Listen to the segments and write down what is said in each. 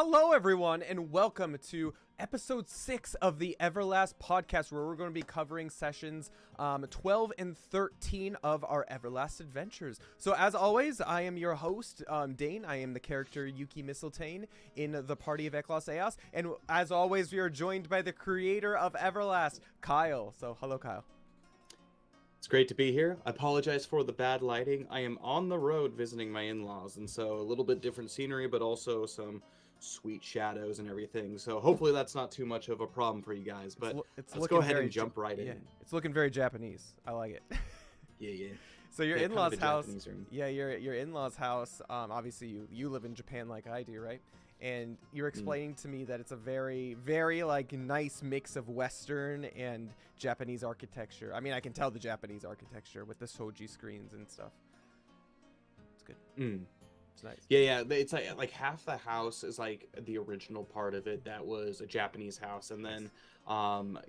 Hello, everyone, and welcome to episode 6 of the Everlast podcast, where we're going to be covering sessions 12 and 13 of our Everlast adventures. So, as always, I am your host, Dane. I am the character Yuki Mistletoe in the party of Everlast Eos. And as always, we are joined by the creator of Everlast, Kyle. So, hello, Kyle. It's great to be here. I apologize for the bad lighting. I am on the road visiting my in-laws, and so a little bit different scenery, but also some sweet shadows and everything. So hopefully that's not too much of a problem for you guys. But let's go ahead and jump right in. It's looking very Japanese. I like it. Yeah. So your in-laws' house. Room. Yeah, your in-laws' house. Obviously you live in Japan like I do, right? And you're explaining to me that it's a very, very like nice mix of Western and Japanese architecture. I mean, I can tell the Japanese architecture with the shoji screens and stuff. It's good. It's nice. Yeah. It's like half the house is like the original part of it that was a Japanese house, and then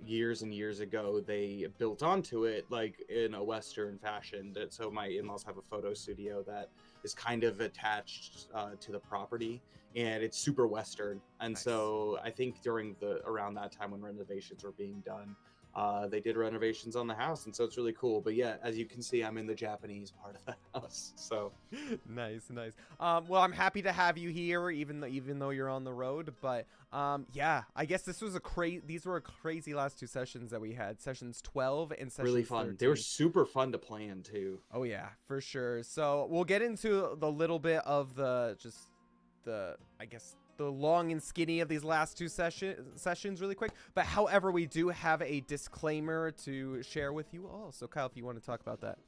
years and years ago they built onto it like in a Western fashion. So my in-laws have a photo studio that is kind of attached to the property, and it's super Western. And Nice. So I think around that time when renovations were being done, they did renovations on the house, and so it's really cool. But yeah, as you can see, I'm in the Japanese part of the house. So nice. Well, I'm happy to have you here, even though you're on the road. But yeah, I guess these were a crazy last two sessions that we had. Sessions 12 and sessions really fun. 13. They were super fun to plan too. Oh yeah, for sure. So we'll get into the little bit of the long and skinny of these last two sessions really quick. But however, we do have a disclaimer to share with you all. So Kyle, if you want to talk about that.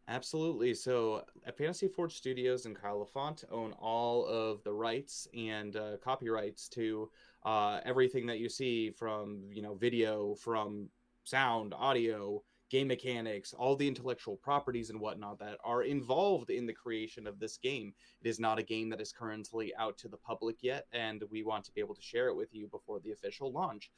Absolutely. So at Fantasy Forge Studios and Kyle LaFont own all of the rights and copyrights to everything that you see from, video, from sound, audio, game mechanics, all the intellectual properties and whatnot that are involved in the creation of this game. It is not a game that is currently out to the public yet, and we want to be able to share it with you before the official launch.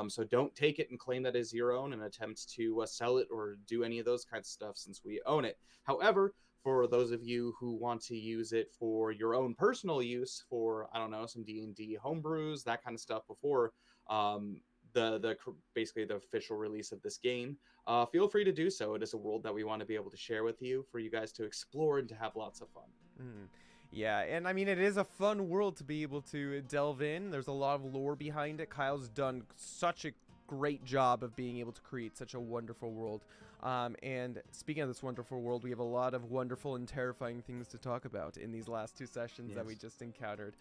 So don't take it and claim that as your own and attempt to sell it or do any of those kinds of stuff, since we own it. However, for those of you who want to use it for your own personal use, for, I don't know, some D&D homebrews, that kind of stuff, before basically the official release of this game, feel free to do so. It is a world that we want to be able to share with you, for you guys to explore and to have lots of fun. Yeah, and I mean, it is a fun world to be able to delve in. There's a lot of lore behind it. Kyle's done such a great job of being able to create such a wonderful world. And speaking of this wonderful world, we have a lot of wonderful and terrifying things to talk about in these last two sessions that we just encountered.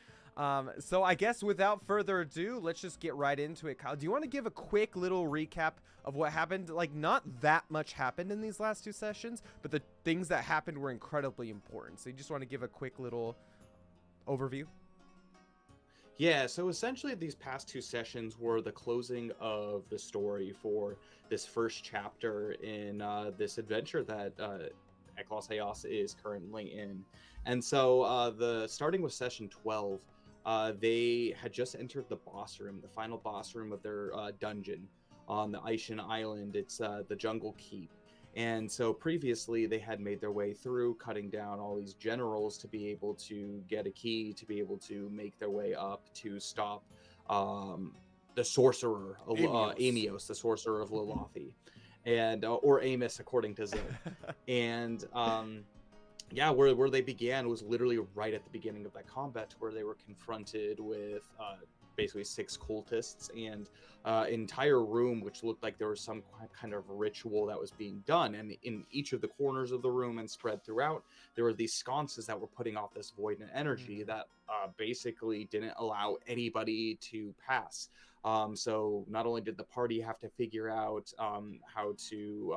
So I guess without further ado, let's just get right into it. Kyle, do you want to give a quick little recap of what happened? Like, not that much happened in these last two sessions, but the things that happened were incredibly important. So you just want to give a quick little overview? Yeah, so essentially these past two sessions were the closing of the story for this first chapter in this adventure that Everlast Eos is currently in. And so starting with session 12, they had just entered the boss room, the final boss room of their dungeon on the Aishin Island. It's the Jungle Keep. And so previously they had made their way through, cutting down all these generals to be able to get a key, to be able to make their way up to stop the sorcerer, Amios, the sorcerer of Lilothy, and or Amos, according to Zil. And where they began was literally right at the beginning of that combat, where they were confronted with basically 6 cultists and an entire room which looked like there was some kind of ritual that was being done. And in each of the corners of the room and spread throughout, there were these sconces that were putting off this void and energy that basically didn't allow anybody to pass. So not only did the party have to figure out how to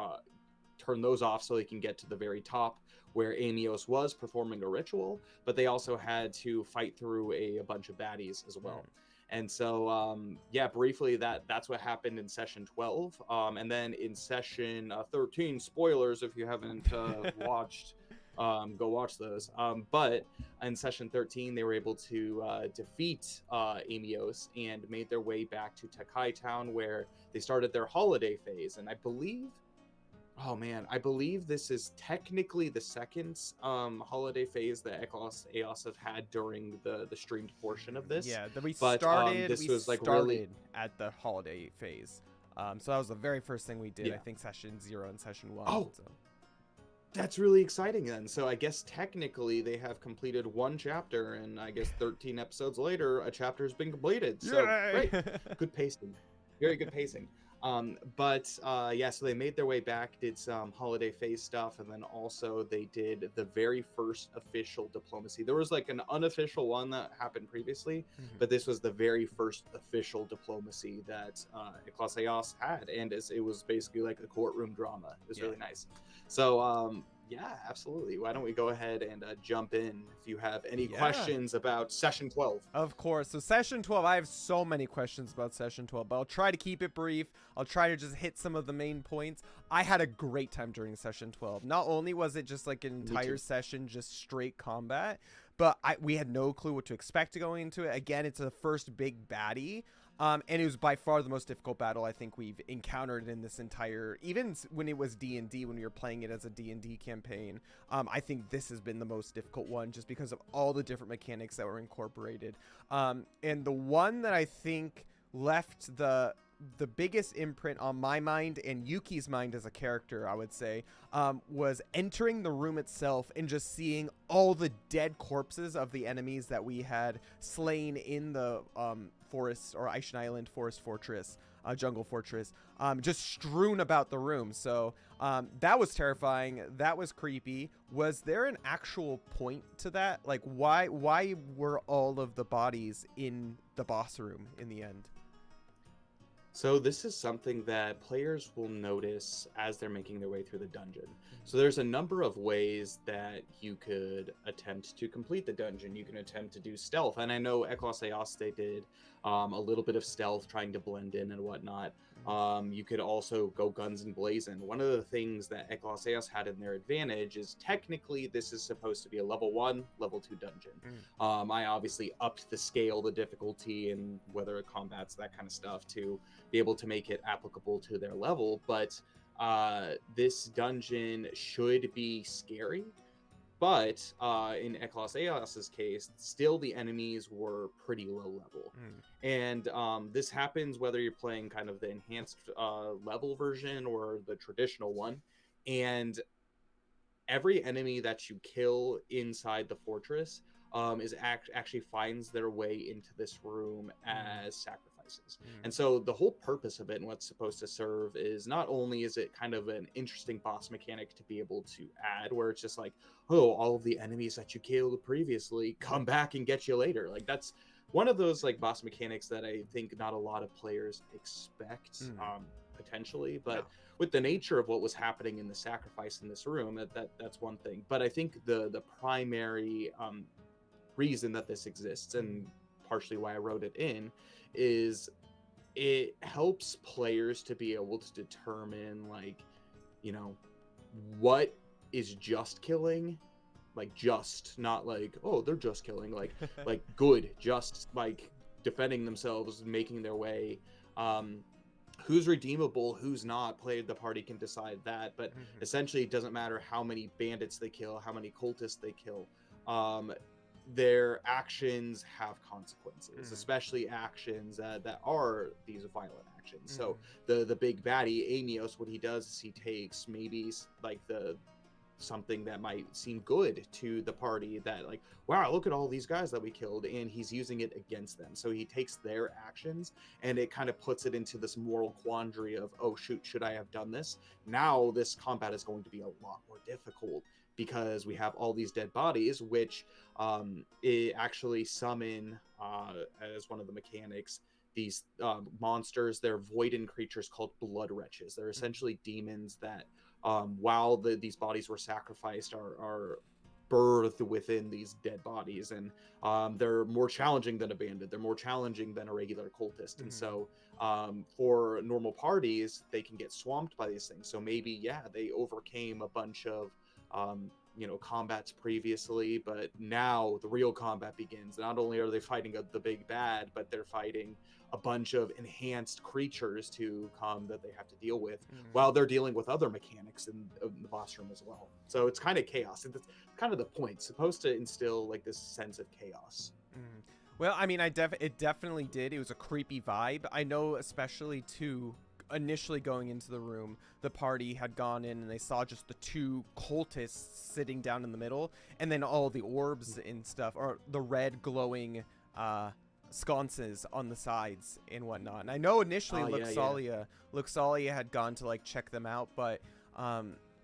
turn those off so they can get to the very top where Amios was performing a ritual, but they also had to fight through a bunch of baddies as well. And so, briefly, that's what happened in session 12. And then in session 13, spoilers if you haven't watched, go watch those. But in session 13, they were able to defeat Amios and made their way back to Takai Town, where they started their holiday phase. And I believe Oh man, I believe this is technically the second holiday phase that Eklos Eos have had during the streamed portion of this, Yeah, that we but started. this We was like really, started at the holiday phase. So that was the very first thing we did. I yeah. think session 0 and session 1. Oh, So that's really exciting then. So I guess technically they have completed one chapter, and I guess 13 episodes later, a chapter has been completed. So yay! great, good pacing, very good pacing. Yeah, so they made their way back, did some holiday phase stuff, and then also they did the very first official diplomacy. There was like an unofficial one that happened previously, Mhm. but this was the very first official diplomacy that Ecclesias had, and it was basically like a courtroom drama. It was Yeah. really nice. So yeah, absolutely. Why don't we go ahead and jump in if you have any Yeah. questions about session 12? Of course. So session 12, I have so many questions about session 12, but I'll try to keep it brief. I'll try to just hit some of the main points. I had a great time during session 12. Not only was it just like an entire session just straight combat, but we had no clue what to expect going into it. Again, it's the first big baddie. And it was by far the most difficult battle I think we've encountered in this entire, even when it was D&D, when we were playing it as a D&D campaign. I think this has been the most difficult one just because of all the different mechanics that were incorporated. And the one that I think left the biggest imprint on my mind and Yuki's mind as a character, I would say, was entering the room itself and just seeing all the dead corpses of the enemies that we had slain in the forest or Aishin Island forest fortress, jungle fortress, just strewn about the room. So that was terrifying. That was creepy. Was there an actual point to that? Like, why were all of the bodies in the boss room in the end? So this is something that players will notice as they're making their way through the dungeon. So there's a number of ways that you could attempt to complete the dungeon. You can attempt to do stealth, and I know Eklos Eos, they did a little bit of stealth, trying to blend in and whatnot. You could also go guns and blazing. One of the things that Eklos Eos had in their advantage is technically this is supposed to be a level 1, level 2 dungeon. I obviously upped the scale, the difficulty, and whether it combats, that kind of stuff, to be able to make it applicable to their level. But this dungeon should be scary. But in Eklos Eos's case, still the enemies were pretty low level. And this happens whether you're playing kind of the enhanced level version or the traditional one. And every enemy that you kill inside the fortress actually finds their way into this room as sacrifices. And so the whole purpose of it and what's supposed to serve is not only is it kind of an interesting boss mechanic to be able to add, where it's just like, oh, all of the enemies that you killed previously come back and get you later. Like, that's one of those like boss mechanics that I think not a lot of players expect potentially, but with the nature of what was happening in the sacrifice in this room, that's one thing. But I think the primary reason that this exists, and partially why I wrote it in, is it helps players to be able to determine, like, you know, what is just killing, like just, not like, oh, they're just killing, like like good, just like defending themselves, making their way. Who's redeemable, who's not, the party can decide that, but essentially it doesn't matter how many bandits they kill, how many cultists they kill. Their actions have consequences, especially actions that are these violent actions. So the big baddie Amios, what he does is he takes maybe like something that might seem good to the party, that like, wow, look at all these guys that we killed, and he's using it against them. So he takes their actions and it kind of puts it into this moral quandary of, oh shoot, should I have done this? Now this combat is going to be a lot more difficult because we have all these dead bodies, which it actually summon as one of the mechanics these monsters. They're voidin creatures called blood wretches. They're essentially demons that while these bodies were sacrificed are birthed within these dead bodies, and they're more challenging than a bandit, they're more challenging than a regular cultist. And so for normal parties, they can get swamped by these things. So maybe, yeah, they overcame a bunch of combats previously, but now the real combat begins. Not only are they fighting the big bad, but they're fighting a bunch of enhanced creatures to come that they have to deal with Mm. while they're dealing with other mechanics in the boss room as well. So it's kind of chaos. It's kind of the point. It's supposed to instill like this sense of chaos. Mm. Well, I mean, it definitely did. It was a creepy vibe. I know, especially too, initially going into the room, the party had gone in and they saw just the two cultists sitting down in the middle, and then all the orbs and stuff, or the red glowing sconces on the sides and whatnot. And I know initially Luxalia had gone to like check them out, but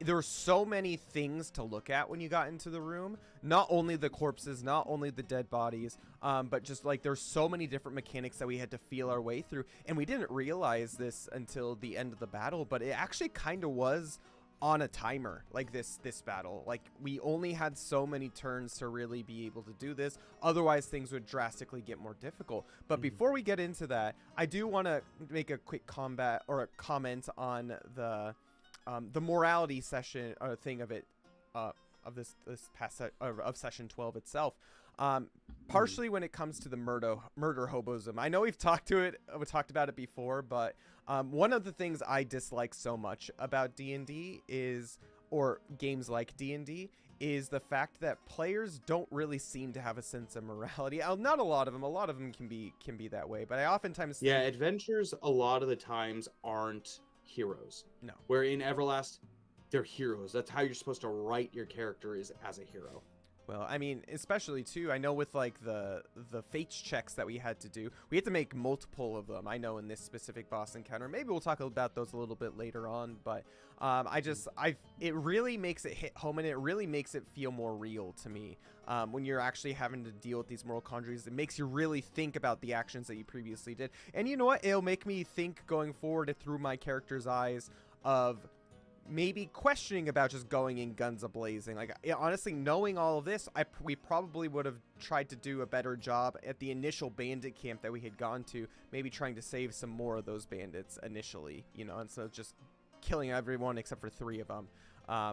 there were so many things to look at when you got into the room. Not only the corpses, not only the dead bodies, but just like there's so many different mechanics that we had to feel our way through. And we didn't realize this until the end of the battle, but it actually kind of was on a timer, like this battle. Like we only had so many turns to really be able to do this. Otherwise, things would drastically get more difficult. But before we get into that, I do want to make a quick comment on the morality session or thing of it, of this past of session 12 itself. Partially when it comes to the murder hobosm. I know we talked about it before, but one of the things I dislike so much about D&D or games like D&D is the fact that players don't really seem to have a sense of morality. Not a lot of them. A lot of them can be that way, but I oftentimes adventures a lot of the times aren't heroes. No. Where in Everlast, they're heroes. That's how you're supposed to write your character, is as a hero. Well, I mean, especially too, I know with like the fates checks that we had to do, we had to make multiple of them. I know in this specific boss encounter, maybe we'll talk about those a little bit later on, but it really makes it hit home, and it really makes it feel more real to me. When you're actually having to deal with these moral quandaries, it makes you really think about the actions that you previously did. And you know what? It'll make me think going forward through my character's eyes of maybe questioning about just going in guns a-blazing. Like, honestly, knowing all of this, we probably would have tried to do a better job at the initial bandit camp that we had gone to, maybe trying to save some more of those bandits initially, instead of just killing everyone except for 3 of them.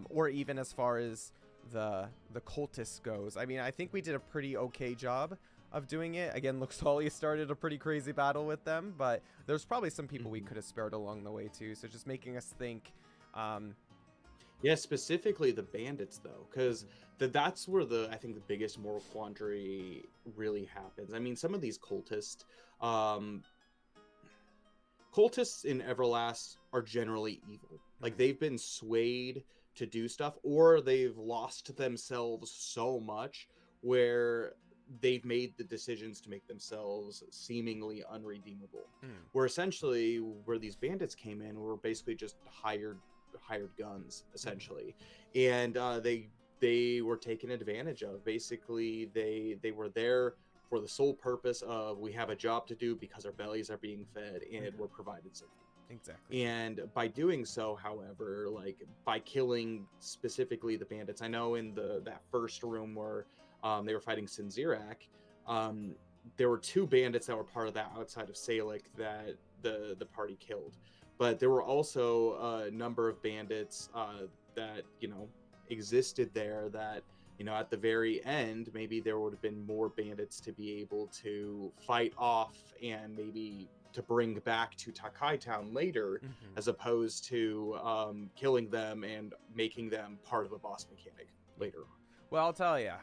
Or even as far as the cultists goes. I mean, I think we did a pretty okay job of doing it. Again, Luxalia started a pretty crazy battle with them, but there's probably some people we could have spared along the way too. So just making us think. Specifically the bandits though, because that's where I think the biggest moral quandary really happens. I mean, some of these cultists in Everlast are generally evil. Like, they've been swayed to do stuff, or they've lost themselves so much where they've made the decisions to make themselves seemingly unredeemable. Where essentially where these bandits came in were basically just hired guns, essentially. And they were taken advantage of. Basically, they were there for the sole purpose of, we have a job to do because our bellies are being fed and we're provided safety. Exactly. And by doing so, however, like by killing specifically the bandits, I know in that first room where they were fighting Sinzirak, there were 2 bandits that were part of that outside of Salic that the party killed. But there were also a number of bandits that, existed there that, at the very end, maybe there would have been more bandits to be able to fight off and maybe to bring back to Takai Town later, as opposed to killing them and making them part of a boss mechanic later on. Well, I'll tell you.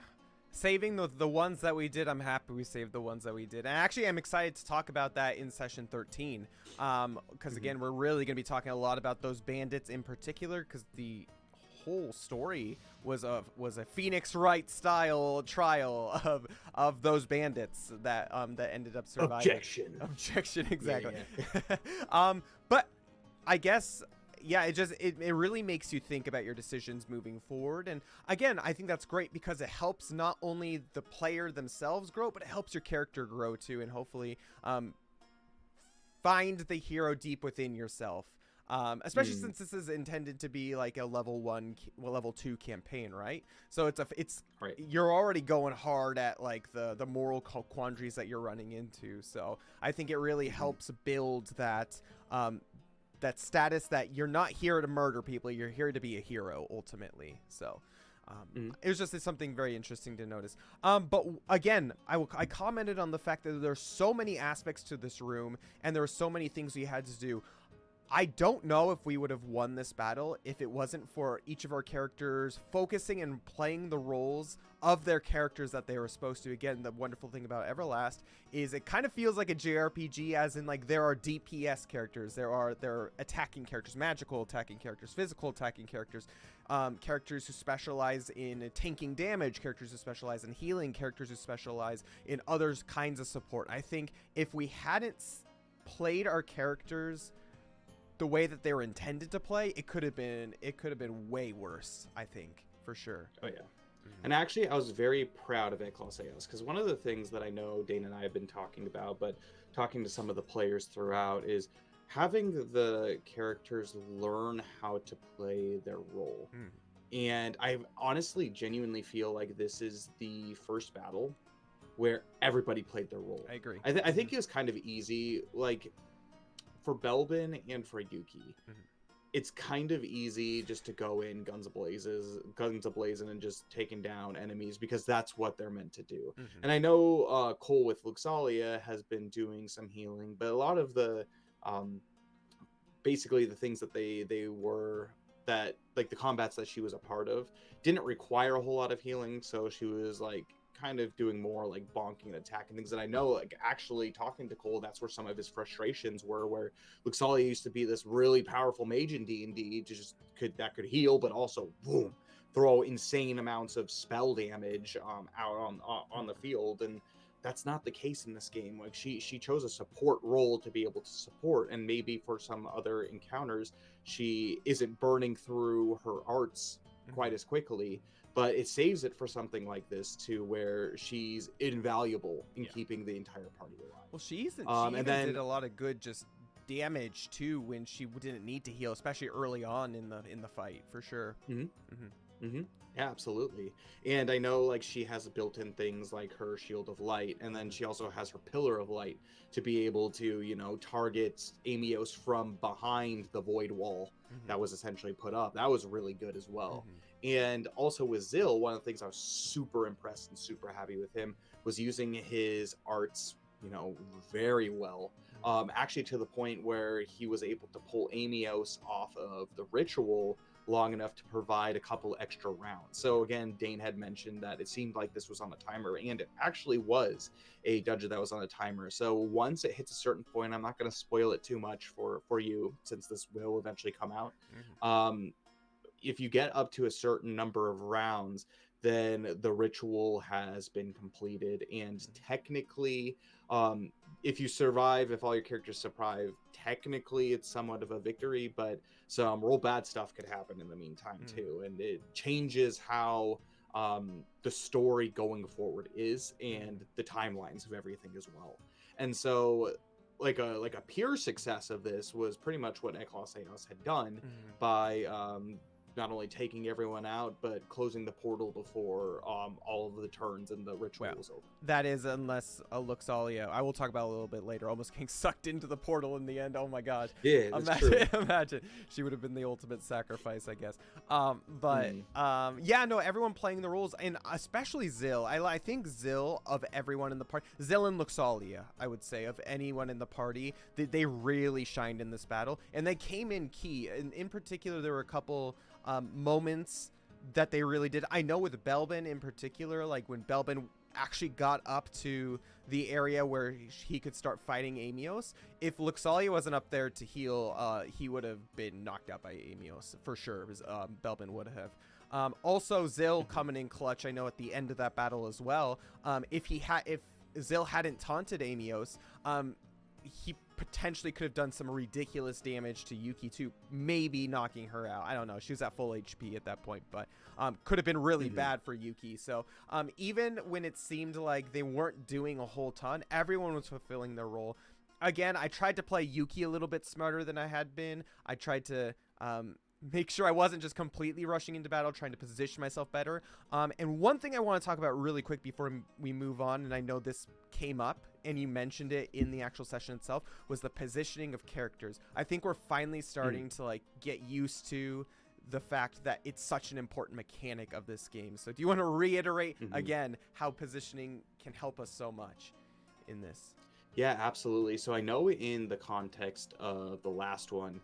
Saving the ones that we did, I'm happy we saved the ones that we did. And actually, I'm excited to talk about that in session 13. Because again, we're really going to be talking a lot about those bandits in particular, because the whole story was a Phoenix Wright style trial of those bandits that ended up surviving. Objection, exactly. Yeah. But I guess, yeah, it really makes you think about your decisions moving forward. And again, I think that's great because it helps not only the player themselves grow, but it helps your character grow too, and hopefully find the hero deep within yourself. Especially since this is intended to be like a level 2 campaign, right? So it's right. You're already going hard at like the moral quandaries that you're running into. So I think it really helps build that that status that you're not here to murder people, you're here to be a hero ultimately. So Mhm. It was just something very interesting to notice. But again, I commented on the fact that there's so many aspects to this room, and there were so many things we had to do. I don't know if we would have won this battle if it wasn't for each of our characters focusing and playing the roles of their characters that they were supposed to. Again, the wonderful thing about Everlast is it kind of feels like a JRPG, as in like there are DPS characters, there are attacking characters, magical attacking characters, physical attacking characters, characters who specialize in tanking damage, characters who specialize in healing, characters who specialize in other kinds of support. I think if we hadn't played our characters the way that they were intended to play, it could have been way worse, I think, for sure. Oh yeah. And actually, I was very proud of Eclosios, because one of the things that I know Dane and I have been talking about, but talking to some of the players throughout, is having the characters learn how to play their role. And I honestly genuinely feel like this is the first battle where everybody played their role. I agree. I think it was kind of easy, like for Belbin and for Yuki. It's kind of easy just to go in guns a-blazing and just taking down enemies, because that's what they're meant to do. And I know Cole with Luxalia has been doing some healing, but a lot of the basically the things that they were, that like the combats that she was a part of didn't require a whole lot of healing, so she was like kind of doing more like bonking and attacking things. And I know, like, actually talking to Cole, that's where some of his frustrations were, where Luxalia used to be this really powerful mage in D&D, just could heal, but also boom, throw insane amounts of spell damage out on the field. And that's not the case in this game. Like, she chose a support role to be able to support, and maybe for some other encounters she isn't burning through her arts quite as quickly, but it saves it for something like this too, where she's invaluable in keeping the entire party alive. Well, she even did a lot of good just damage too when she didn't need to heal, especially early on in the fight, for sure. Yeah, absolutely. And I know, like, she has built-in things like her Shield of Light, and then she also has her Pillar of Light to be able to, you know, target Amios from behind the void wall that was essentially put up. That was really good as well. And also with Zill, one of the things I was super impressed and super happy with him was using his arts, you know, very well. Actually to the point where he was able to pull Amios off of the ritual long enough to provide a couple extra rounds. So again, Dane had mentioned that it seemed like this was on a timer, and it actually was a dungeon that was on a timer. So once it hits a certain point, I'm not going to spoil it too much for you, since this will eventually come out. If you get up to a certain number of rounds, then the ritual has been completed, and technically, if you survive, if all your characters survive, technically it's somewhat of a victory, but some real bad stuff could happen in the meantime too, and it changes how the story going forward is, and the timelines of everything as well. And so like a pure success of this was pretty much what Eclosios had done by not only taking everyone out, but closing the portal before all of the turns and the ritual was over. That is, unless Luxalia, I will talk about a little bit later, almost getting sucked into the portal in the end. Oh my gosh. Yeah, that's true. Imagine. She would have been the ultimate sacrifice, I guess. Yeah, no, everyone playing the roles, and especially Zill. I think Zill, of everyone in the party, Zill and Luxalia, I would say, of anyone in the party, they really shined in this battle, and they came in key. And in particular, there were a couple moments that they really did. I know with Belbin in particular, like when Belbin actually got up to the area where he could start fighting Amios, if Luxalia wasn't up there to heal, he would have been knocked out by Amios for sure. Belbin would have. Also, Zill coming in clutch, I know, at the end of that battle as well. If Zill hadn't taunted Amios, he potentially could have done some ridiculous damage to Yuki too, maybe knocking her out. I don't know. She was at full HP at that point, but could have been really bad for Yuki. So even when it seemed like they weren't doing a whole ton, everyone was fulfilling their role. Again, I tried to play Yuki a little bit smarter than I had been. I tried to make sure I wasn't just completely rushing into battle, trying to position myself better. And one thing I want to talk about really quick before we move on, and I know this came up and you mentioned it in the actual session itself, was the positioning of characters. I think we're finally starting to like get used to the fact that it's such an important mechanic of this game. So do you want to reiterate again how positioning can help us so much in this? Yeah, absolutely. So I know in the context of the last one,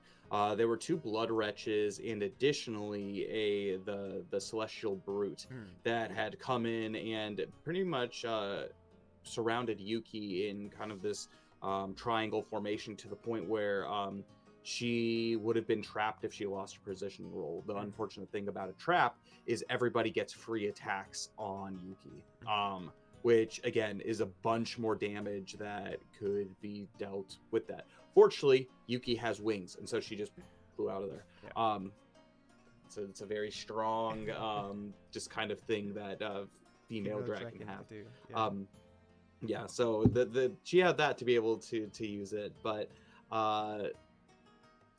there were 2 blood wretches and additionally the celestial brute that had come in and pretty much surrounded Yuki in kind of this triangle formation to the point where she would have been trapped if she lost her positioning roll. The unfortunate thing about a trap is everybody gets free attacks on Yuki. Which again is a bunch more damage that could be dealt with that. Fortunately, Yuki has wings, and so she just flew out of there. Yeah. So it's a very strong, just kind of thing that female dragon can have. Do. Yeah. Yeah. So she had that to be able to use it, but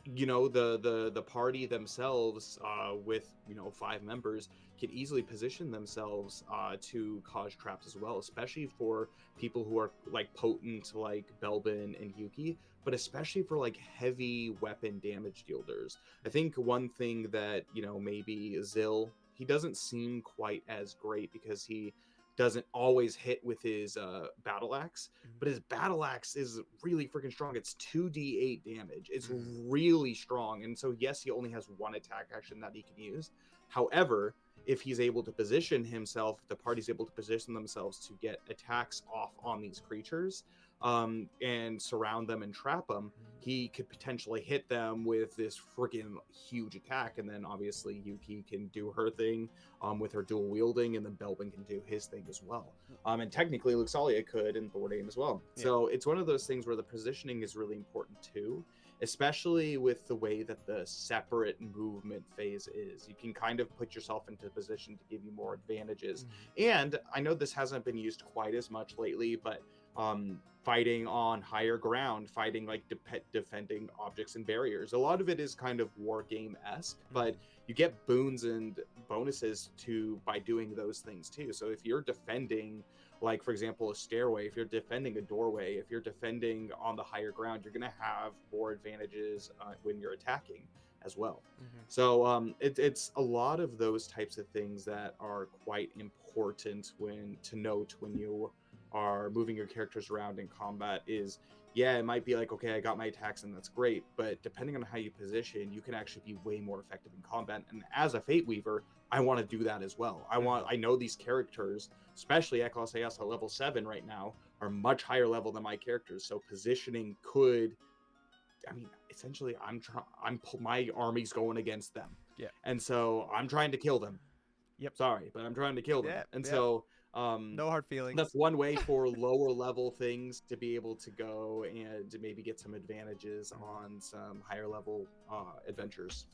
you know, the party themselves with 5 members can easily position themselves to cause traps as well, especially for people who are like potent like Belbin and Yuki, but especially for like heavy weapon damage dealers. I think one thing that maybe Zil, he doesn't seem quite as great because he doesn't always hit with his battle axe, but his battle axe is really freaking strong. It's 2d8 damage. It's really strong, and so yes, he only has 1 attack action that he can use. However, if he's able to position himself, the party's able to position themselves to get attacks off on these creatures and surround them and trap them, he could potentially hit them with this freaking huge attack, and then obviously Yuki can do her thing with her dual wielding, and then Belbin can do his thing as well. And technically Luxalia could, and Thordane as well. Yeah. So it's one of those things where the positioning is really important too, especially with the way that the separate movement phase is. You can kind of put yourself into a position to give you more advantages. And I know this hasn't been used quite as much lately, but fighting on higher ground, fighting like defending objects and barriers, a lot of it is kind of war game-esque, but you get boons and bonuses by doing those things too. So if you're defending, like for example a stairway, if you're defending a doorway, if you're defending on the higher ground, you're going to have more advantages when you're attacking as well. So it's a lot of those types of things that are quite important to note when you are moving your characters around in combat. Is, yeah, it might be like, okay, I got my attacks and that's great, but depending on how you position, you can actually be way more effective in combat. And as a Fate Weaver, I want to do that as well. I know these characters, especially Eklos Ayas at level 7 right now, are much higher level than my characters, so positioning could, I mean, essentially my army's going against them. Yeah. And so I'm trying to kill them. Yep. Sorry, but I'm trying to kill them. Yeah, and so no hard feelings. That's one way for lower level things to be able to go and maybe get some advantages on some higher level adventures.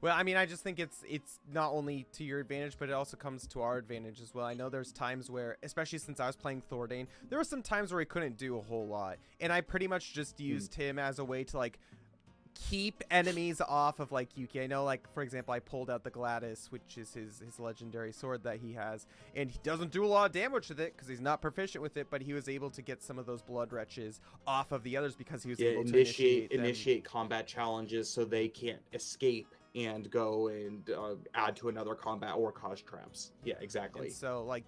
Well, I mean, I just think it's not only to your advantage, but it also comes to our advantage as well. I know there's times where, especially since I was playing Thordane, there were some times where he couldn't do a whole lot, and I pretty much just used him as a way to like keep enemies off of like Yuki. I know, like for example, I pulled out the Gladys, which is his legendary sword that he has, and he doesn't do a lot of damage with it because he's not proficient with it, but he was able to get some of those blood wretches off of the others because he was able to initiate combat challenges so they can't escape and go and add to another combat or cause traps. Yeah, exactly. And so like,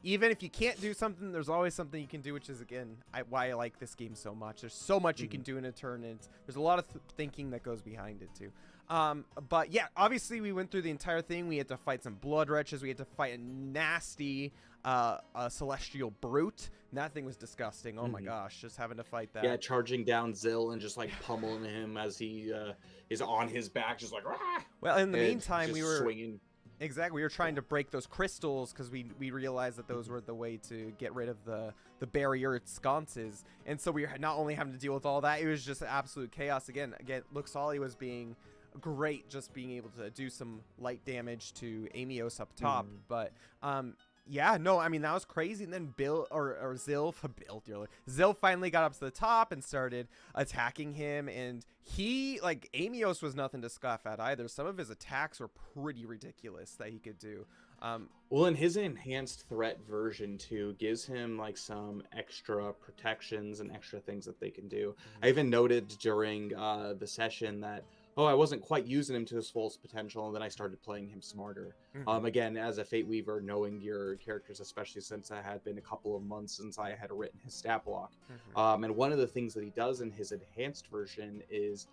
even if you can't do something, there's always something you can do, which is, again, why I like this game so much. There's so much you can do in a turn, and there's a lot of thinking that goes behind it, too. But, yeah, obviously, we went through the entire thing. We had to fight some blood wretches. We had to fight a nasty celestial brute. And that thing was disgusting. Oh, my gosh, just having to fight that. Yeah, charging down Zil and just, like, pummeling him as he is on his back, just like, Rah! Well, in the meantime, we were swinging. Exactly, we were trying to break those crystals because we realized that those were the way to get rid of the barrier sconces, and so we were not only having to deal with all that, it was just absolute chaos again. Luxalia was being great, just being able to do some light damage to Amios up top, but yeah, no, I mean, that was crazy. And then Zil finally got up to the top and started attacking him. And Amios was nothing to scoff at either. Some of his attacks were pretty ridiculous that he could do. Well, and his enhanced threat version too gives him like some extra protections and extra things that they can do. I even noted during the session that oh, I wasn't quite using him to his fullest potential, and then I started playing him smarter. Mm-hmm. Again, as a Fate Weaver, knowing your characters, especially since I had been a couple of months since I had written his stat block. Mm-hmm. And one of the things that he does in his enhanced version is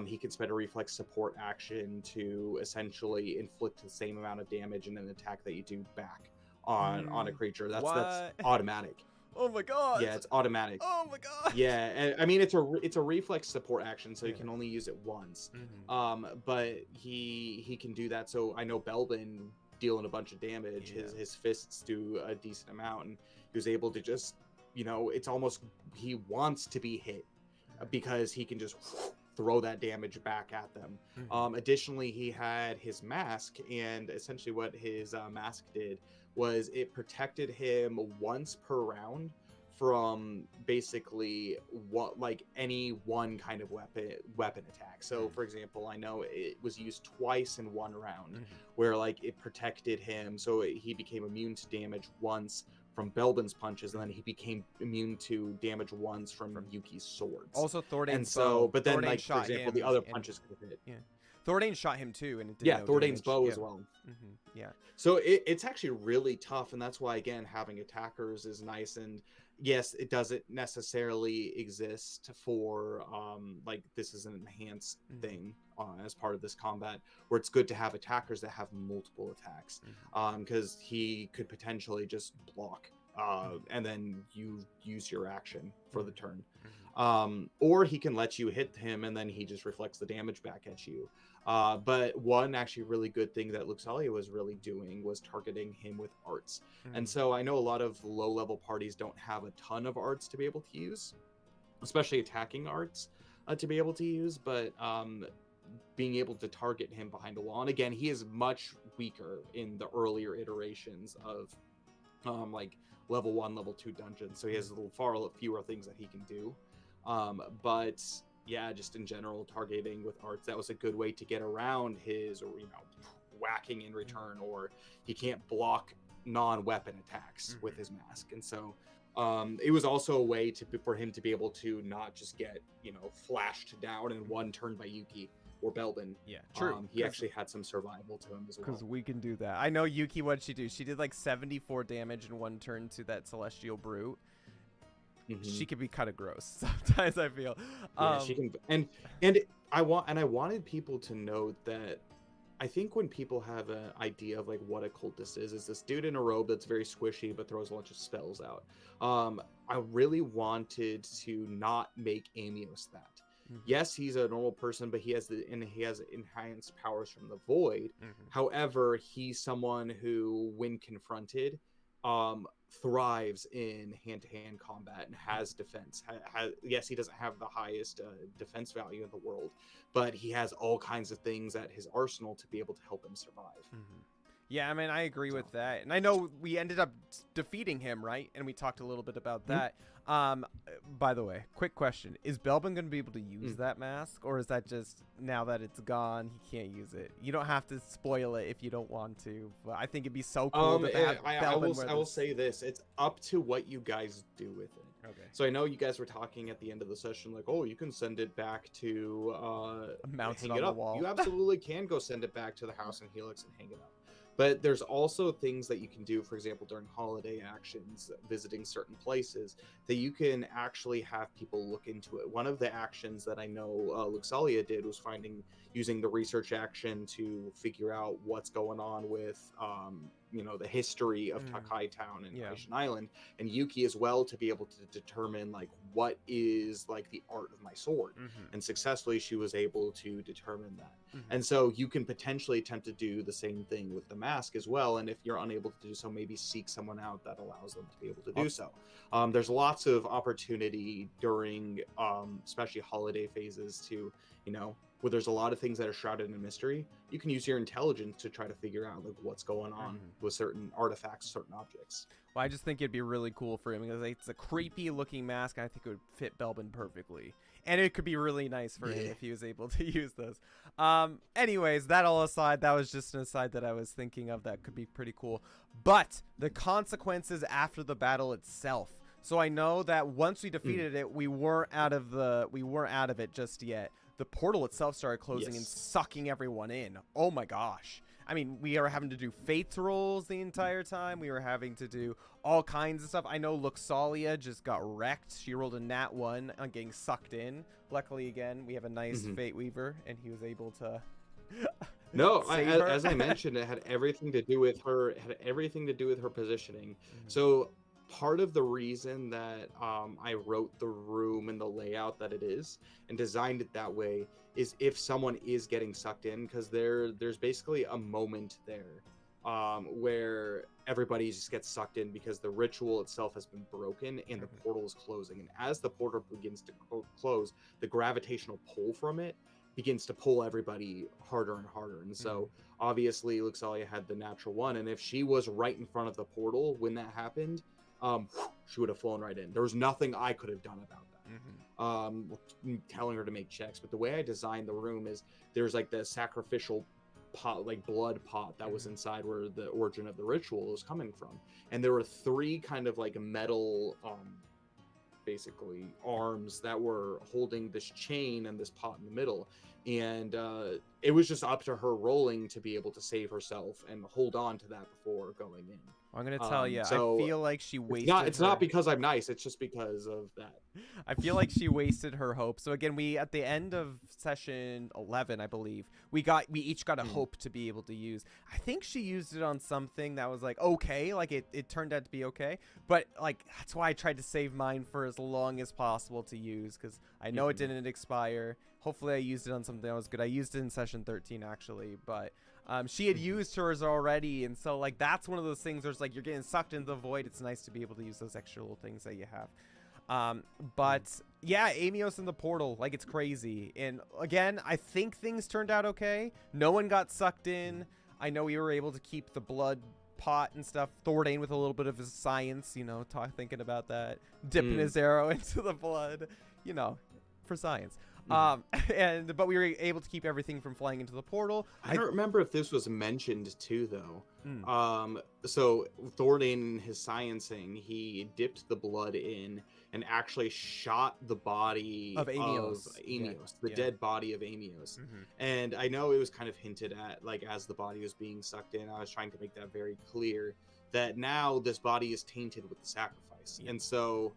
he can spend a reflex support action to essentially inflict the same amount of damage in an attack that you do back on a creature. That's What? automatic. Oh my god. Yeah, it's automatic. Oh my god. Yeah, and I mean it's a reflex support action, so you Yeah. can only use it once. Mm-hmm. But he can do that. So I know Belbin dealing a bunch of damage. Yeah. His fists do a decent amount, and he was able to just, it's almost he wants to be hit because he can just throw that damage back at them. Mm-hmm. Additionally, he had his mask, and essentially what his mask did was it protected him once per round from basically what like any one kind of weapon attack. So for example, I know it was used twice in one round, Mm-hmm. where like it protected him, so he became immune to damage once from Belbin's punches, and then he became immune to damage once from Yuki's swords. Also, Thordane's And so, bow. but then, Thordane like, for shot example, him, the other and punches could have hit. yeah, Thordane shot him too, and it did Yeah, no Thordane's damage. bow Yeah. as well. Mm-hmm. Yeah. So it's actually really tough, and that's why, again, having attackers is nice. And yes, it doesn't necessarily exist for like this is an enhanced thing as part of this combat, where it's good to have attackers that have multiple attacks, because he could potentially just block. And then you use your action for the turn. Or he can let you hit him, and then he just reflects the damage back at you. But one actually really good thing that Luxalia was really doing was targeting him with arts. And so I know a lot of low-level parties don't have a ton of arts to be able to use, especially attacking arts to be able to use, but being able to target him behind a wall. And again, he is much weaker in the earlier iterations of like level 1, level 2 dungeons, so he has a little far fewer things that he can do. But yeah, just in general, targeting with arts, that was a good way to get around his, or whacking in return, or he can't block non-weapon attacks with his mask. And so it was also a way for him to be able to not just get flashed down in one turn by Yuki or Belbin. Yeah, true. He actually had some survival to him as well. Because we can do that. I know Yuki, what'd she do? She did like 74 damage in one turn to that Celestial Brute. She could be kind of gross sometimes, I feel. Yeah, she can. And I wanted people to note that I think when people have an idea of like what a cultist is this dude in a robe that's very squishy but throws a bunch of spells out. I really wanted to not make Amios that. Yes, he's a normal person, but he has enhanced powers from the void. However, he's someone who, when confronted, thrives in hand-to-hand combat and has defense. Yes, he doesn't have the highest defense value in the world, but he has all kinds of things at his arsenal to be able to help him survive. Yeah, I mean, I agree with that. And I know we ended up defeating him, right? And we talked a little bit about that. By the way, quick question. Is Belbin going to be able to use that mask? Or is that just, now that it's gone, he can't use it? You don't have to spoil it if you don't want to. But I think it'd be so cool to have Belbin I will say this. It's up to what you guys do with it. Okay. So I know you guys were talking at the end of the session, like, oh, you can send it back to Mounted hang on it the up. wall. You absolutely can go send it back to the house in Helix and hang it up. But there's also things that you can do, for example, during holiday actions, visiting certain places, that you can actually have people look into it. One of the actions that I know Luxalia did was using the research action to figure out what's going on with the history of Takai Town and Taishan Island, and Yuki as well, to be able to determine like what is like the art of my sword. And successfully she was able to determine that. And so you can potentially attempt to do the same thing with the mask as well, and if you're unable to do so, maybe seek someone out that allows them to be able to do so. There's lots of opportunity during especially holiday phases to where there's a lot of things that are shrouded in mystery. You can use your intelligence to try to figure out like what's going on with certain artifacts, certain objects. Well, I just think it'd be really cool for him because it's a creepy looking mask, and I think it would fit Belbin perfectly. And it could be really nice for him if he was able to use those. Anyways, that all aside, that was just an aside that I was thinking of that could be pretty cool. But the consequences after the battle itself. So I know that once we defeated it, we weren't out of it just yet. The portal itself started closing and sucking everyone in. Oh my gosh. I mean, we are having to do fates rolls the entire time. We were having to do all kinds of stuff. I know Luxalia just got wrecked. She rolled a nat 1 on getting sucked in. Luckily, again, we have a nice Fate Weaver, and he was able to No, save her. as I mentioned, it had everything to do with her. It had everything to do with her positioning. So part of the reason that I wrote the room and the layout that it is and designed it that way is if someone is getting sucked in, because there's basically a moment there where everybody just gets sucked in because the ritual itself has been broken and the portal is closing. And as the portal begins to close, the gravitational pull from it begins to pull everybody harder and harder. And so obviously Luxalia had the natural one, and if she was right in front of the portal when that happened, she would have flown right in. There was nothing I could have done about that. Telling her to make checks, but the way I designed the room is there's like the sacrificial pot, like blood pot that was inside where the origin of the ritual was coming from, and there were 3 kind of like metal basically arms that were holding this chain and this pot in the middle, and it was just up to her rolling to be able to save herself and hold on to that before going in. I'm gonna tell you, so I feel like she wasted. It's not because I'm nice. It's just because of that. I feel like she wasted her hope. So again, we at the end of session 11, I believe, we each got a hope to be able to use. I think she used it on something that was like okay, like it turned out to be okay. But like that's why I tried to save mine for as long as possible to use, because I know it didn't expire. Hopefully, I used it on something that was good. I used it in session 13 actually, but. She had used hers already, and so like that's one of those things where it's like you're getting sucked into the void. It's nice to be able to use those extra little things that you have. But yeah, Amios in the portal, like it's crazy. And again, I think things turned out okay. No one got sucked in. I know we were able to keep the blood pot and stuff. Thordane with a little bit of his science, thinking about that, dipping his arrow into the blood, for science. But we were able to keep everything from flying into the portal. I don't remember if this was mentioned too, though. So Thordane, in his sciencing, he dipped the blood in and actually shot the body of Amios, dead body of Amios. And I know it was kind of hinted at, like as the body was being sucked in. I was trying to make that very clear that now this body is tainted with the sacrifice, and so.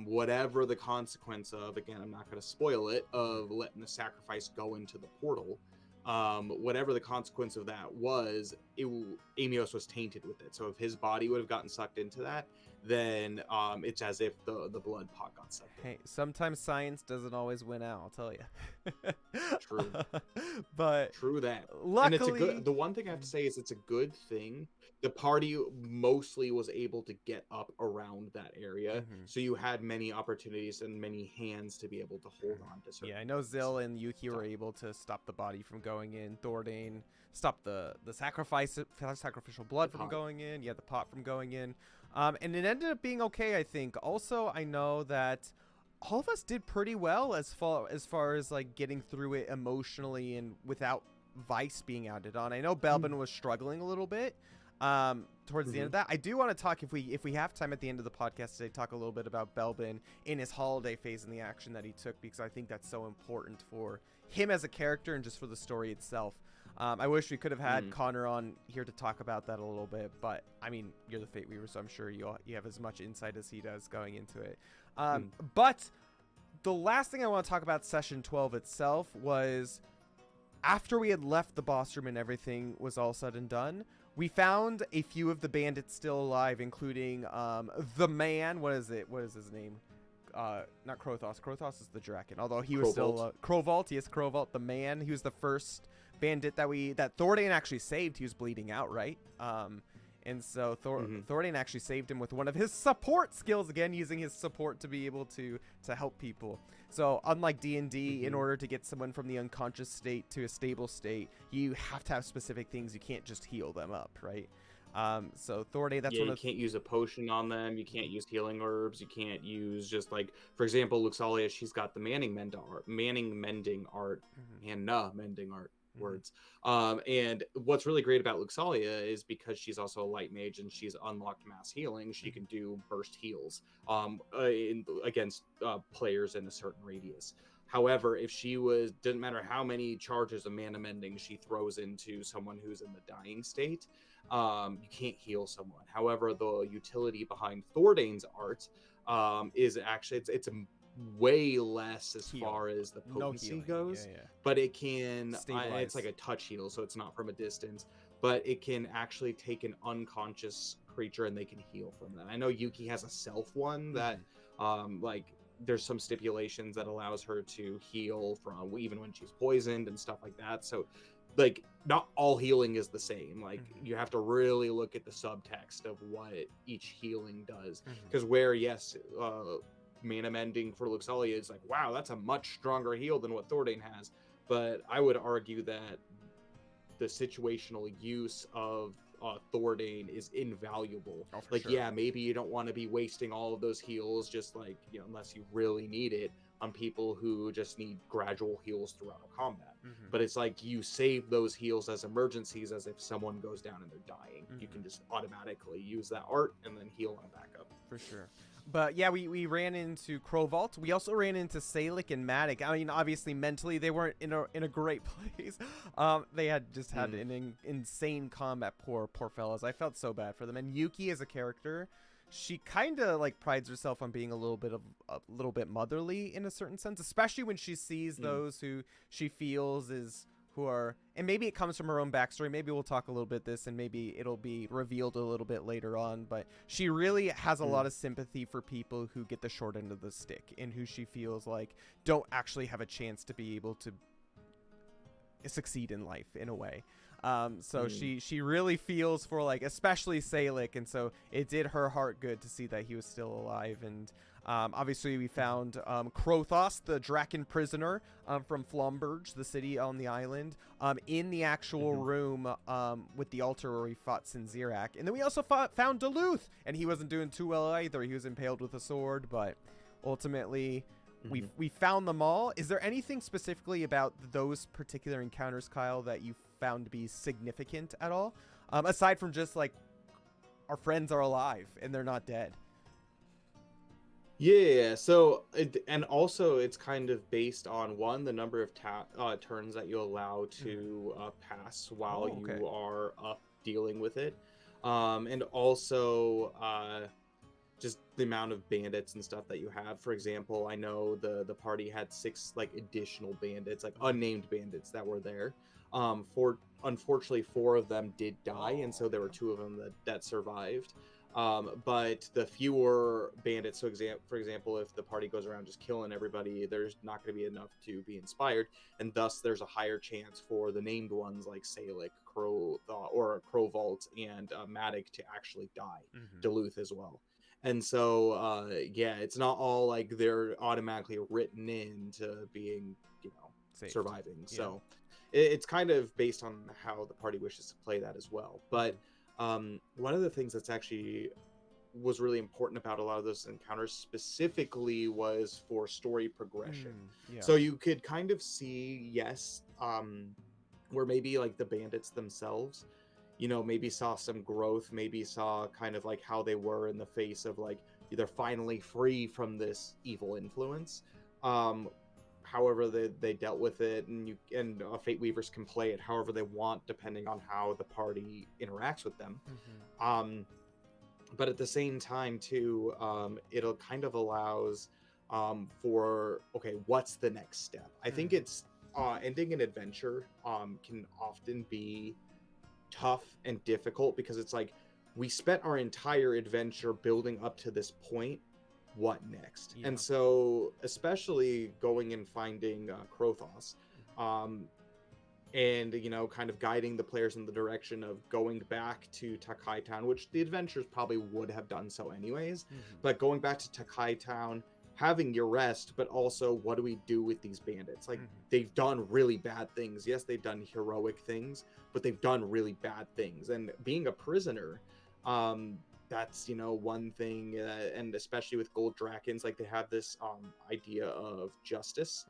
Whatever the consequence of, again, I'm not going to spoil it, of letting the sacrifice go into the portal, whatever the consequence of that was, Amios was tainted with it. So if his body would have gotten sucked into that, then it's as if the blood pot got sucked in. Hey, sometimes science doesn't always win out, I'll tell you. True. But true that. Luckily, and the one thing I have to say is it's a good thing the party mostly was able to get up around that area, so you had many opportunities and many hands to be able to hold on to certain I know Zill and Yuki were able to stop the body from going in. Thordane stopped the sacrificial blood from going in. The pot from going in. And it ended up being okay, I think. Also, I know that all of us did pretty well as far as like getting through it emotionally and without Vice being added on. I know Belbin was struggling a little bit towards the end of that. I do want to talk, if we have time at the end of the podcast today, talk a little bit about Belbin in his holiday phase and the action that he took, because I think that's so important for him as a character and just for the story itself. I wish we could have had Connor on here to talk about that a little bit, but I mean, you're the Fate Weaver, so I'm sure you have as much insight as he does going into it. But the last thing I want to talk about session 12 itself was after we had left the boss room and everything was all said and done, we found a few of the bandits still alive, including the man. What is his name? Not Krothos. Krothos is the Draken, although he was still Krovault. Yes, Krovault, the man. He was the first bandit that Thordane actually saved. He was bleeding out, right? And so Thordane actually saved him with one of his support skills, again using his support to be able to help people. So unlike D&D, in order to get someone from the unconscious state to a stable state, you have to have specific things. You can't just heal them up, right? So Thordane, that's one of you can't use a potion on them. You can't use healing herbs. You can't use just like, for example, Luxalia, she's got the Manning mending art, and mending art. words. And what's really great about Luxalia is because she's also a light mage and she's unlocked mass healing, she can do burst heals against players in a certain radius. However, if she doesn't matter how many charges of mana mending she throws into someone who's in the dying state, you can't heal someone. However, the utility behind Thordane's art is actually it's a way less as far as the potency goes, but it can it's like a touch heal, so it's not from a distance, but it can actually take an unconscious creature and they can heal from that. I know Yuki has a self one that like there's some stipulations that allows her to heal from even when she's poisoned and stuff like that. So like not all healing is the same. Like you have to really look at the subtext of what each healing does, because where mana mending for Luxalia is like, wow, that's a much stronger heal than what Thordane has, but I would argue that the situational use of Thordane is invaluable. Like, sure. Yeah, maybe you don't want to be wasting all of those heals just like, you know, unless you really need it on people who just need gradual heals throughout a combat. But it's like you save those heals as emergencies, as if someone goes down and they're dying. You can just automatically use that art and then heal on a backup. For sure. But yeah, we ran into Crowvault. We also ran into Salic and Matic. I mean, obviously mentally they weren't in a great place. They had just had an insane combat. Poor fellas. I felt so bad for them. And Yuki as a character, she kind of like prides herself on being a little bit motherly in a certain sense, especially when she sees those who she feels who are, and maybe it comes from her own backstory. Maybe we'll talk a little bit this, and maybe it'll be revealed a little bit later on. But she really has a lot of sympathy for people who get the short end of the stick and who she feels like don't actually have a chance to be able to succeed in life in a way. So she really feels for like especially Salic, and so it did her heart good to see that he was still alive. And obviously we found Krothos, the Draken prisoner from Flomberge, the city on the island, in the actual room with the altar where he fought Sinzirak. And then we also found Duluth, and he wasn't doing too well either. He was impaled with a sword, but ultimately we found them all. Is there anything specifically about those particular encounters, Kyle, that you found to be significant at all, aside from just like our friends are alive and they're not dead? Yeah, so and also it's kind of based on the number of turns that you allow to pass while you are up dealing with it, and also just the amount of bandits and stuff that you have. For example, I know the party had 6 like additional bandits, like unnamed bandits that were there. Unfortunately 4 of them did die, and so there were 2 of them that survived. But the fewer bandits, so for example, if the party goes around just killing everybody, there's not going to be enough to be inspired, and thus there's a higher chance for the named ones like Salic, Crowvault, and Matic to actually die. Duluth as well. And so, yeah, it's not all like they're automatically written into being, you know, saved, surviving. Yeah. So it's kind of based on how the party wishes to play that as well. But one of the things that's actually was really important about a lot of those encounters specifically was for story progression. So you could kind of see, where maybe like the bandits themselves, you know, maybe saw some growth, maybe saw kind of like how they were in the face of like they're finally free from this evil influence. However they dealt with it, and Fate Weavers can play it however they want depending on how the party interacts with them. But at the same time too, it'll kind of allows for what's the next step. I think it's ending an adventure can often be tough and difficult, because it's like we spent our entire adventure building up to this point, what next? And so especially going and finding Krothos, and you know, kind of guiding the players in the direction of going back to Takai Town, which the adventurers probably would have done so anyways, but going back to Takai Town, having your rest, but also what do we do with these bandits? Like they've done really bad things. Yes, they've done heroic things, but they've done really bad things. And being a prisoner, that's, you know, one thing, and especially with gold dragons, like they have this idea of justice.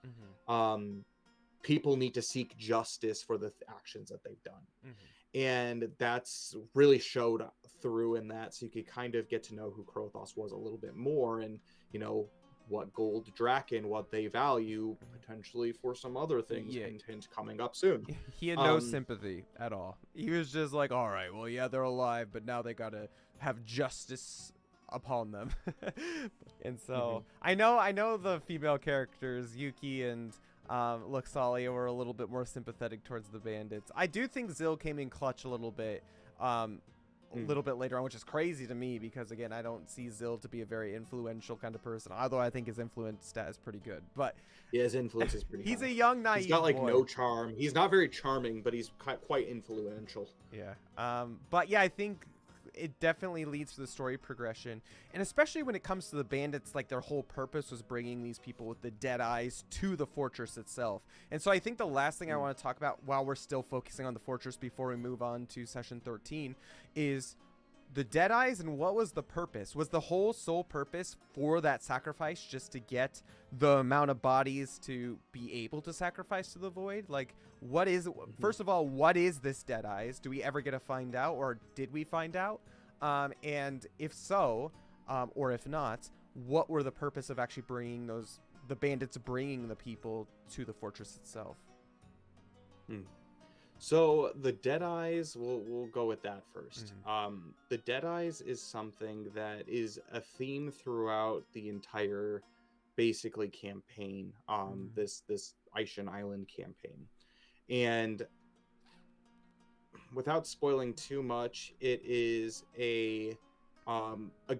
people need to seek justice for the actions that they've done. Mm-hmm. And that's really showed through in that, so you could kind of get to know who Krothos was a little bit more, and what gold Draken, what they value potentially for some other things. Yeah. Hint coming up soon. He had no sympathy at all. He was just like, all right, well, yeah, they're alive, but now they gotta have justice upon them. And so I know the female characters, Yuki and Luxalia, were a little bit more sympathetic towards the bandits. I do think Zill came in clutch a little bit later on, which is crazy to me because, again, I don't see Zill to be a very influential kind of person, although I think his influence stat is pretty good. But yeah, his influence is pretty he's high. a young, naive He's got like boy. no charm. He's not very charming, but he's quite influential. Yeah. But yeah, I think it definitely leads to the story progression, and especially when it comes to the bandits, like their whole purpose was bringing these people with the dead eyes to the fortress itself. And so I think the last thing I want to talk about while we're still focusing on the fortress before we move on to session 13 is the dead eyes, and what was the purpose? Was the whole sole purpose for that sacrifice just to get the amount of bodies to be able to sacrifice to the void? Like, what is, first of all, what is this dead eyes? Do we ever get to find out, or did we find out? And if so, or if not, what were the purpose of actually bringing the bandits bringing the people to the fortress itself? So the Deadeyes, we'll go with that first. The Deadeyes is something that is a theme throughout the entire, basically, campaign. This Aishan Island campaign, and without spoiling too much, it is a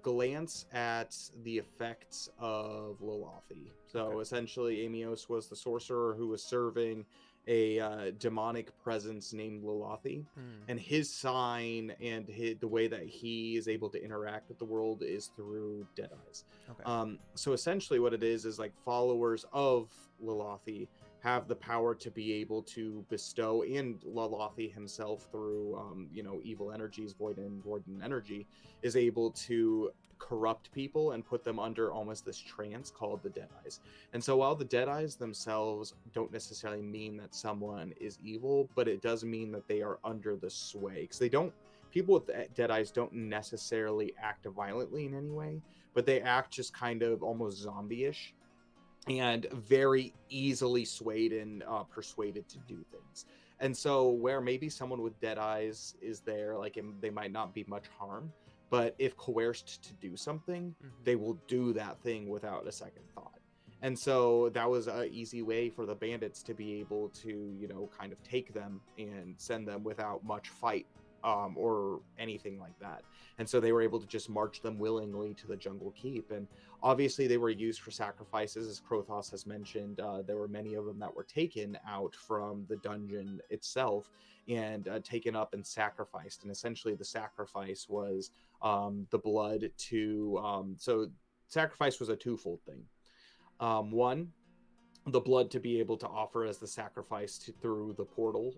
glance at the effects of Lolathi. So essentially, Amios was the sorcerer who was serving a demonic presence named Lolathi, and his sign and the way that he is able to interact with the world is through Deadeyes. So essentially what it is like followers of Lolathi have the power to be able to bestow, and Lolathi himself through evil energies, void and energy, is able to corrupt people and put them under almost this trance called the Deadeyes. And so while the Deadeyes themselves don't necessarily mean that someone is evil, but it does mean that they are under the sway, because people with Deadeyes don't necessarily act violently in any way, but they act just kind of almost zombie-ish and very easily swayed and persuaded to do things. And so where maybe someone with Deadeyes is there, like, and they might not be much harm, but if coerced to do something, they will do that thing without a second thought. And so that was an easy way for the bandits to be able to, kind of take them and send them without much fight or anything like that. And so they were able to just march them willingly to the Jungle Keep. And obviously they were used for sacrifices, as Krothos has mentioned. There were many of them that were taken out from the dungeon itself and taken up and sacrificed. And essentially the sacrifice was the blood to... so sacrifice was a twofold thing. One, the blood to be able to offer as the sacrifice through the portal,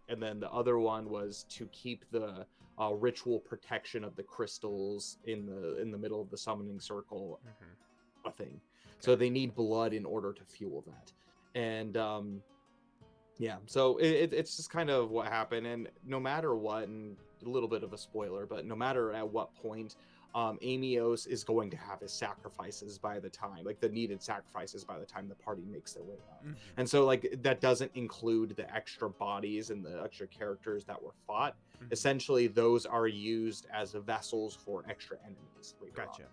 and then the other one was to keep the ritual protection of the crystals in the middle of the summoning circle a thing. So they need blood in order to fuel that. And so it's just kind of what happened. And no matter what, and a little bit of a spoiler, but no matter at what point, Amios is going to have his sacrifices by the time, like the needed sacrifices by the time the party makes their way up. And so like that doesn't include the extra bodies and the extra characters that were fought. Essentially those are used as vessels for extra enemies. Gotcha.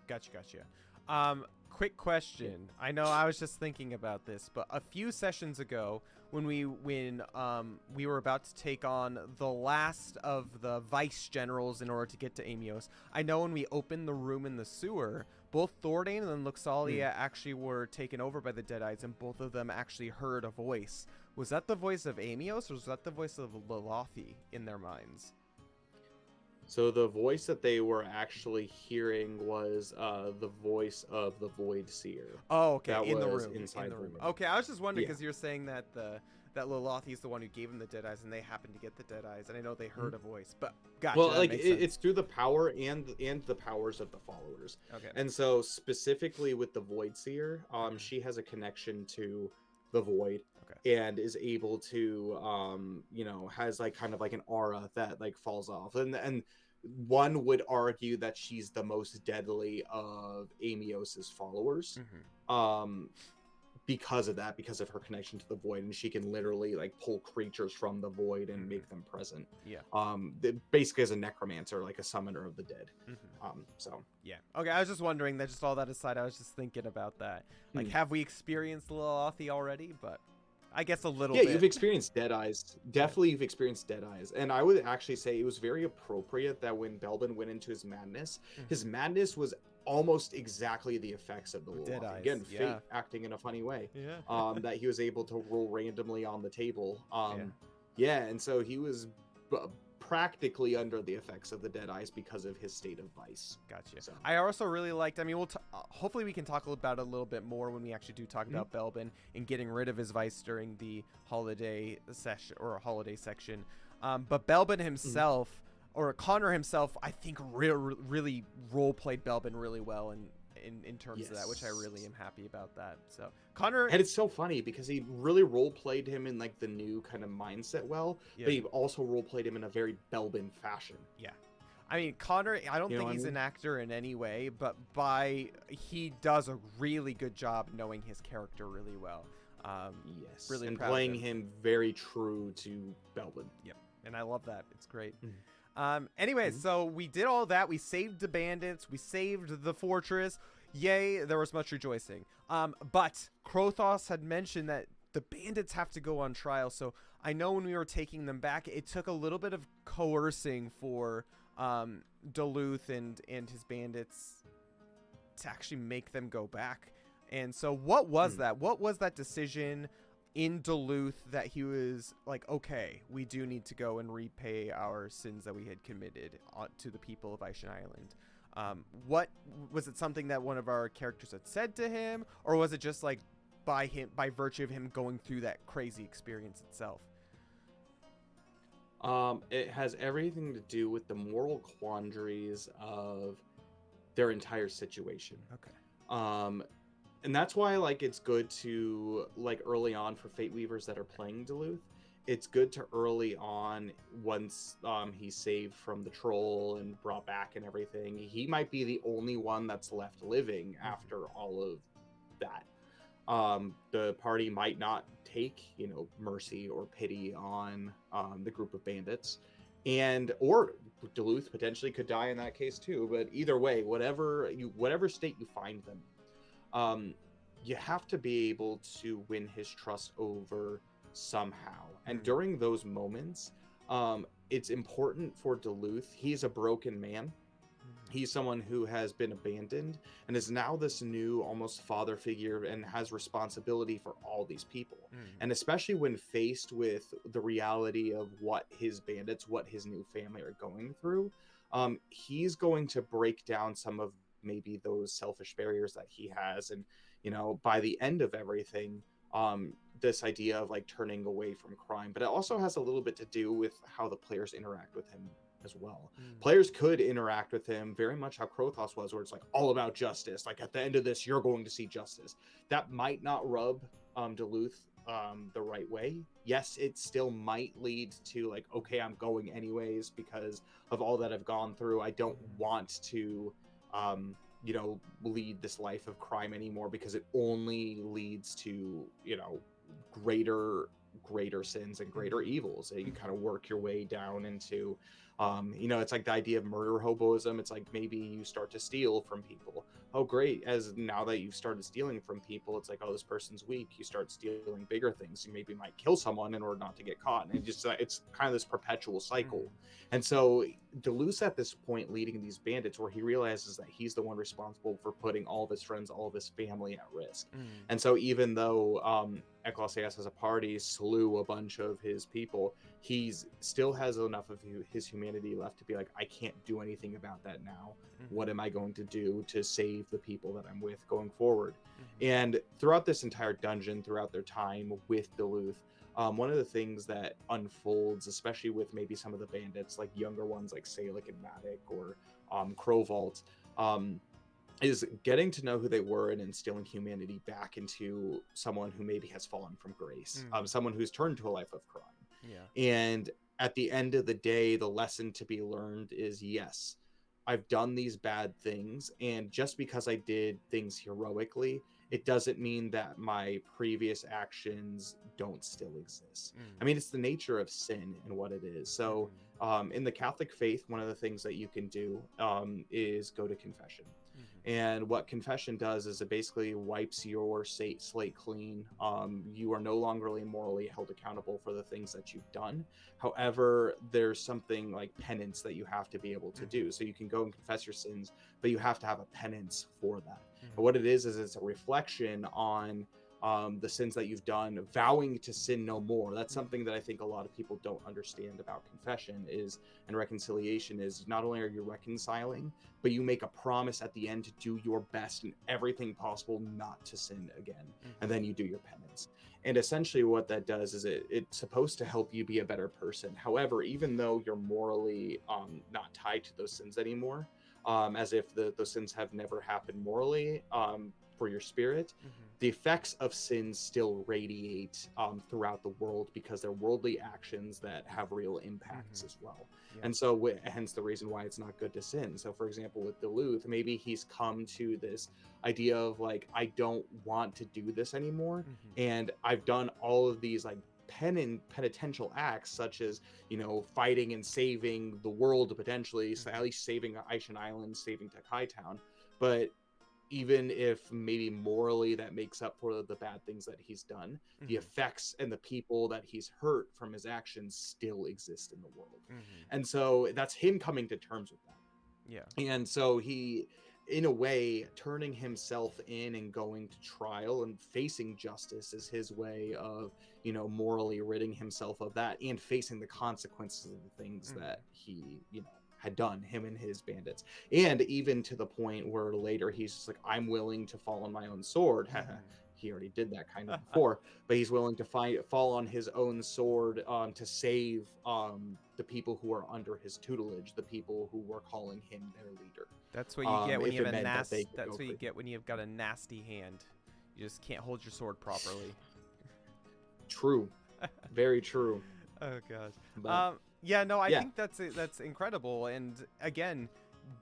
Quick question. I know I was just thinking about this, but a few sessions ago when we were about to take on the last of the vice generals in order to get to Amios, I know when we opened the room in the sewer, both Thordane and then Luxalia actually were taken over by the Deadeyes, and both of them actually heard a voice. Was that the voice of Amios, or was that the voice of Lolathi in their minds? So the voice that they were actually hearing was the voice of the Void Seer. Oh, okay. That in the was room. Inside the room. Okay, I was just wondering because you're saying that that Lolathi is the one who gave him the Deadeyes, and they happened to get the Deadeyes, and I know they heard a voice. But gotcha. Well, like it's through the power and the powers of the followers. Okay. And so specifically with the Void Seer, she has a connection to the Void. and is able to has like kind of like an aura that like falls off, and one would argue that she's the most deadly of Amios's followers. um because of that, because of her connection to the void, and she can literally like pull creatures from the void and make them present. Yeah. Basically as a necromancer, like a summoner of the dead. So yeah. Okay, I was just wondering that. Just all that aside, I was just thinking about that. Like, have we experienced Lil'Aothi already? But I guess a little bit. You've experienced Dead Eyes. Definitely, you've experienced Dead Eyes. And I would actually say it was very appropriate that when Belbin went into his madness was almost exactly the effects of the Dead Lil'Aothi. Eyes, Again, fate acting in a funny way. That he was able to roll randomly on the table. And so he was practically under the effects of the Dead Eyes because of his state of vice. Gotcha. So. I also really liked, I mean, we'll hopefully we can talk about it a little bit more when we actually do talk about Belbin and getting rid of his vice during the holiday session or holiday section. But Belbin himself, or Connor himself, I think really role-played Belbin really well in terms of that, which I really am happy about that. So Connor, and it's so funny because he really role-played him in like the new kind of mindset but he also role-played him in a very Belbin fashion. I mean, Connor, I don't think he's an actor in any way, but he does a really good job knowing his character really well. Really and playing him very true to Belbin. And I love that. It's great. Anyway, so we did all that. We saved the bandits. We saved the fortress. Yay, there was much rejoicing. But Krothos had mentioned that the bandits have to go on trial. So I know when we were taking them back, it took a little bit of coercing for Duluth and his bandits to actually make them go back. And so what was that? What was that decision in Duluth that he was like, okay, we do need to go and repay our sins that we had committed to the people of Aishan Island? What was it? Something that one of our characters had said to him, or was it just like by virtue of him going through that crazy experience itself? It has everything to do with the moral quandaries of their entire situation. And that's why like it's good to like early on for Fate Weavers that are playing Duluth, it's good to early on, once he's saved from the troll and brought back and everything, he might be the only one that's left living after all of that. The party might not take mercy or pity on the group of bandits, or Duluth potentially could die in that case too. But either way, whatever state you find them, you have to be able to win his trust over somehow. And during those moments, it's important for Duluth. He's a broken man. He's someone who has been abandoned and is now this new almost father figure and has responsibility for all these people. And especially when faced with the reality of what his bandits, what his new family are going through, he's going to break down some of maybe those selfish barriers that he has. And, by the end of everything, this idea of like turning away from crime, but it also has a little bit to do with how the players interact with him as well. Players could interact with him very much how Krothos was, where it's like all about justice. Like at the end of this, you're going to see justice. That might not rub Duluth the right way. Yes, it still might lead to like, okay, I'm going anyways because of all that I've gone through. I don't want to lead this life of crime anymore because it only leads to greater sins and greater evils. You kind of work your way down into it's like the idea of murder hoboism. It's like maybe you start to steal from people. Oh great, as now that you've started stealing from people, it's like, oh, this person's weak. You start stealing bigger things. You maybe might kill someone in order not to get caught, and it's kind of this perpetual cycle. And so Duluth's at this point leading these bandits where he realizes that he's the one responsible for putting all of his friends, all of his family at risk. And so even though Ecclesiastes as a party slew a bunch of his people, he's still has enough of his humanity left to be like, I can't do anything about that now. What am I going to do to save the people that I'm with going forward? And throughout this entire dungeon, throughout their time with Duluth, one of the things that unfolds, especially with maybe some of the bandits, like younger ones like Salic and Matic or Crowvault, is getting to know who they were and instilling humanity back into someone who maybe has fallen from grace, someone who's turned to a life of crime. Yeah. And at the end of the day, the lesson to be learned is, yes, I've done these bad things, and just because I did things heroically, it doesn't mean that my previous actions don't still exist. I mean, it's the nature of sin and what it is. So in the Catholic faith, one of the things that you can do is go to confession. And what confession does is it basically wipes your slate clean. You are no longer morally held accountable for the things that you've done. However, there's something like penance that you have to be able to do. So you can go and confess your sins, but you have to have a penance for that. And what it is it's a reflection on the sins that you've done, vowing to sin no more. That's something that I think a lot of people don't understand about confession and reconciliation is not only are you reconciling, but you make a promise at the end to do your best and everything possible not to sin again. And then you do your penance. And essentially what that does is it's supposed to help you be a better person. However, even though you're morally not tied to those sins anymore, as if those sins have never happened morally, for your spirit, the effects of sins still radiate throughout the world because they're worldly actions that have real impacts as well. And so hence the reason why it's not good to sin. So for example, with Duluth, maybe he's come to this idea of I don't want to do this anymore, and I've done all of these penitential acts, such as fighting and saving the world, potentially, so at least saving Aishan Island, saving Takai Town. But even if maybe morally that makes up for the bad things that he's done, the effects and the people that he's hurt from his actions still exist in the world. And so that's him coming to terms with that. And so he, in a way, turning himself in and going to trial and facing justice is his way of morally ridding himself of that and facing the consequences of the things that he had done, him and his bandits. And even to the point where later he's just I'm willing to fall on my own sword. He already did that kind of before, but he's willing to fall on his own sword to save the people who are under his tutelage, the people who were calling him their leader. That's what you get when you have that's what you get when you've got a nasty hand. You just can't hold your sword properly. True. Very true. Oh gosh. But, I think that's incredible. And again,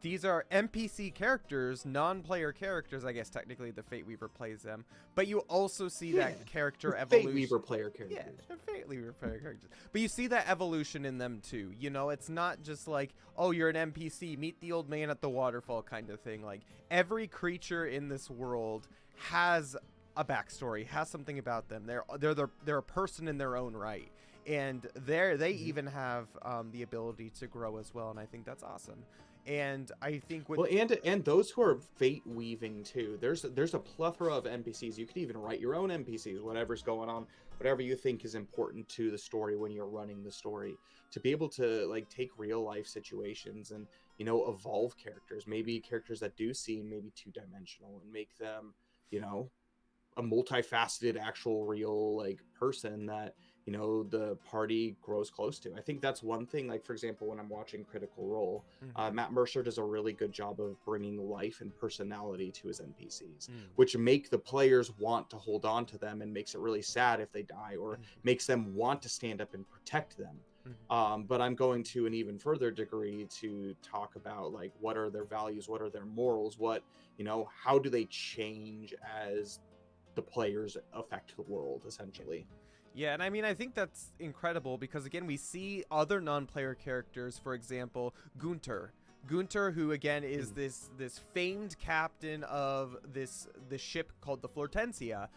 these are NPC characters, non-player characters. I guess technically the Fate Weaver plays them, but you also see that character evolution. Fate Weaver player characters. Yeah, they're Fate Weaver player characters. But you see that evolution in them too. It's not just oh, you're an NPC, meet the old man at the waterfall kind of thing. Every creature in this world has a backstory, has something about them. They're a person in their own right. And they even have the ability to grow as well, and I think that's awesome. And I think and those who are fate weaving too. There's a plethora of NPCs. You could even write your own NPCs, whatever's going on, whatever you think is important to the story when you're running the story, to be able to take real life situations and evolve characters, maybe characters that do seem maybe two-dimensional, and make them a multifaceted actual real person that the party grows close to. I think that's one thing. For example, when I'm watching Critical Role, Matt Mercer does a really good job of bringing life and personality to his NPCs, which make the players want to hold on to them, and makes it really sad if they die, or makes them want to stand up and protect them. But I'm going to an even further degree to talk about what are their values, what are their morals, what how do they change as the players affect the world, essentially. Yeah, and I mean, I think that's incredible because, again, we see other non-player characters, for example, Gunter, who, again, is this famed captain of this ship called the Flortensia,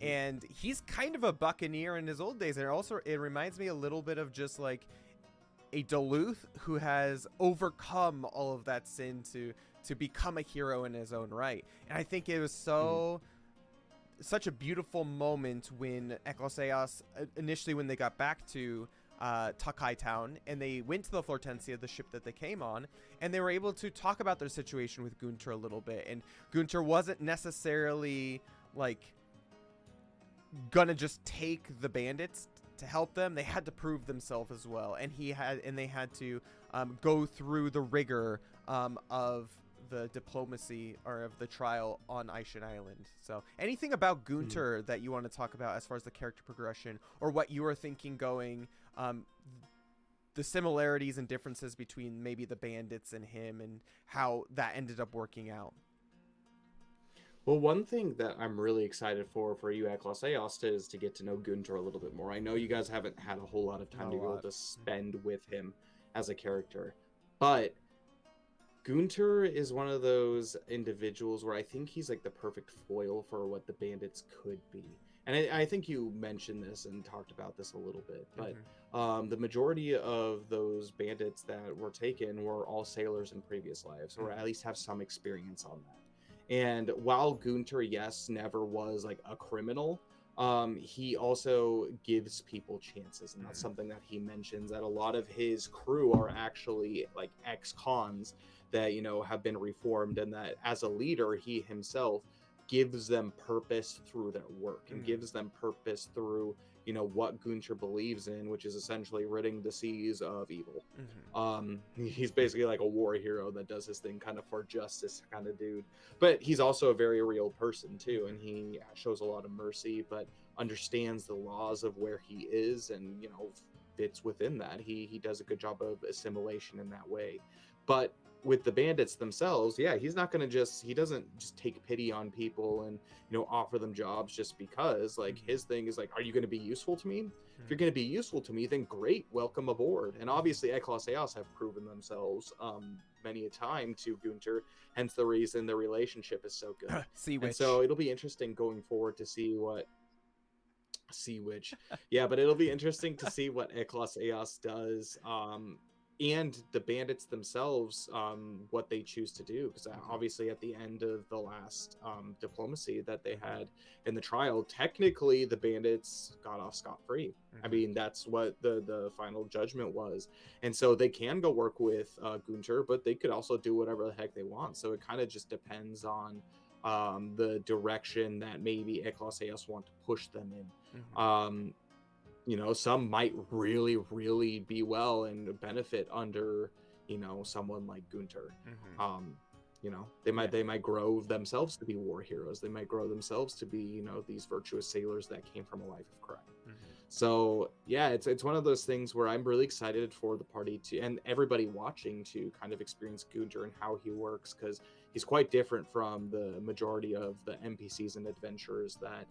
and he's kind of a buccaneer in his old days, and it reminds me a little bit of just a Duluth who has overcome all of that sin to become a hero in his own right. And I think it was such a beautiful moment when Ecclesias, initially when they got back to Takai Town, and they went to the Flortensia, the ship that they came on, and they were able to talk about their situation with Gunter a little bit. And Gunter wasn't necessarily gonna just take the bandits to help them. They had to prove themselves as well, and they had to go through the rigor of the diplomacy or of the trial on Aishin Island. So anything about Gunter that you want to talk about as far as the character progression, or what you were thinking going, the similarities and differences between maybe the bandits and him, and how that ended up working out? Well, one thing that I'm really excited for you at Los Eos is to get to know Gunter a little bit more. I know you guys haven't had a whole lot of time Not to a be able lot. to spend with him as a character, but Gunter is one of those individuals where I think he's like the perfect foil for what the bandits could be. And I think you mentioned this and talked about this a little bit, but the majority of those bandits that were taken were all sailors in previous lives, or at least have some experience on that. And while Gunter, yes, never was like a criminal, he also gives people chances, and that's something that he mentions, that a lot of his crew are actually like ex-cons that, you know, have been reformed, and that as a leader, he himself gives them purpose through their work and gives them purpose through, you know, what Gunter believes in, which is essentially ridding the seas of evil. He's basically like a war hero that does his thing kind of for justice kind of dude, but he's also a very real person too, and he shows a lot of mercy, but understands the laws of where he is, and, you know, fits within that. He does a good job of assimilation in that way. But with the bandits themselves, yeah, he doesn't just take pity on people and, you know, offer them jobs just because. Like, his thing is like, are you going to be useful to me? If you're going to be useful to me, then great, welcome aboard. And obviously Eklos Eos have proven themselves many a time to Gunter, hence the reason the relationship is so good. Sea And Witch. so it'll be interesting going forward to see what Sea Witch. Yeah, but it'll be interesting to see what Eklos Eos does, and the bandits themselves, what they choose to do. Because obviously at the end of the last diplomacy that they had in the trial, technically the bandits got off scot-free. I mean, that's what the final judgment was. And so they can go work with Gunter, but they could also do whatever the heck they want. So it kind of just depends on the direction that maybe Eklos Eos want to push them in. You know, some might really, really be well and benefit under, you know, someone like Gunter. You know, they might grow themselves to be war heroes. They might grow themselves to be, you know, these virtuous sailors that came from a life of crime. So yeah, it's one of those things where I'm really excited for the party to, and everybody watching, to kind of experience Gunter and how he works, because he's quite different from the majority of the NPCs and adventurers that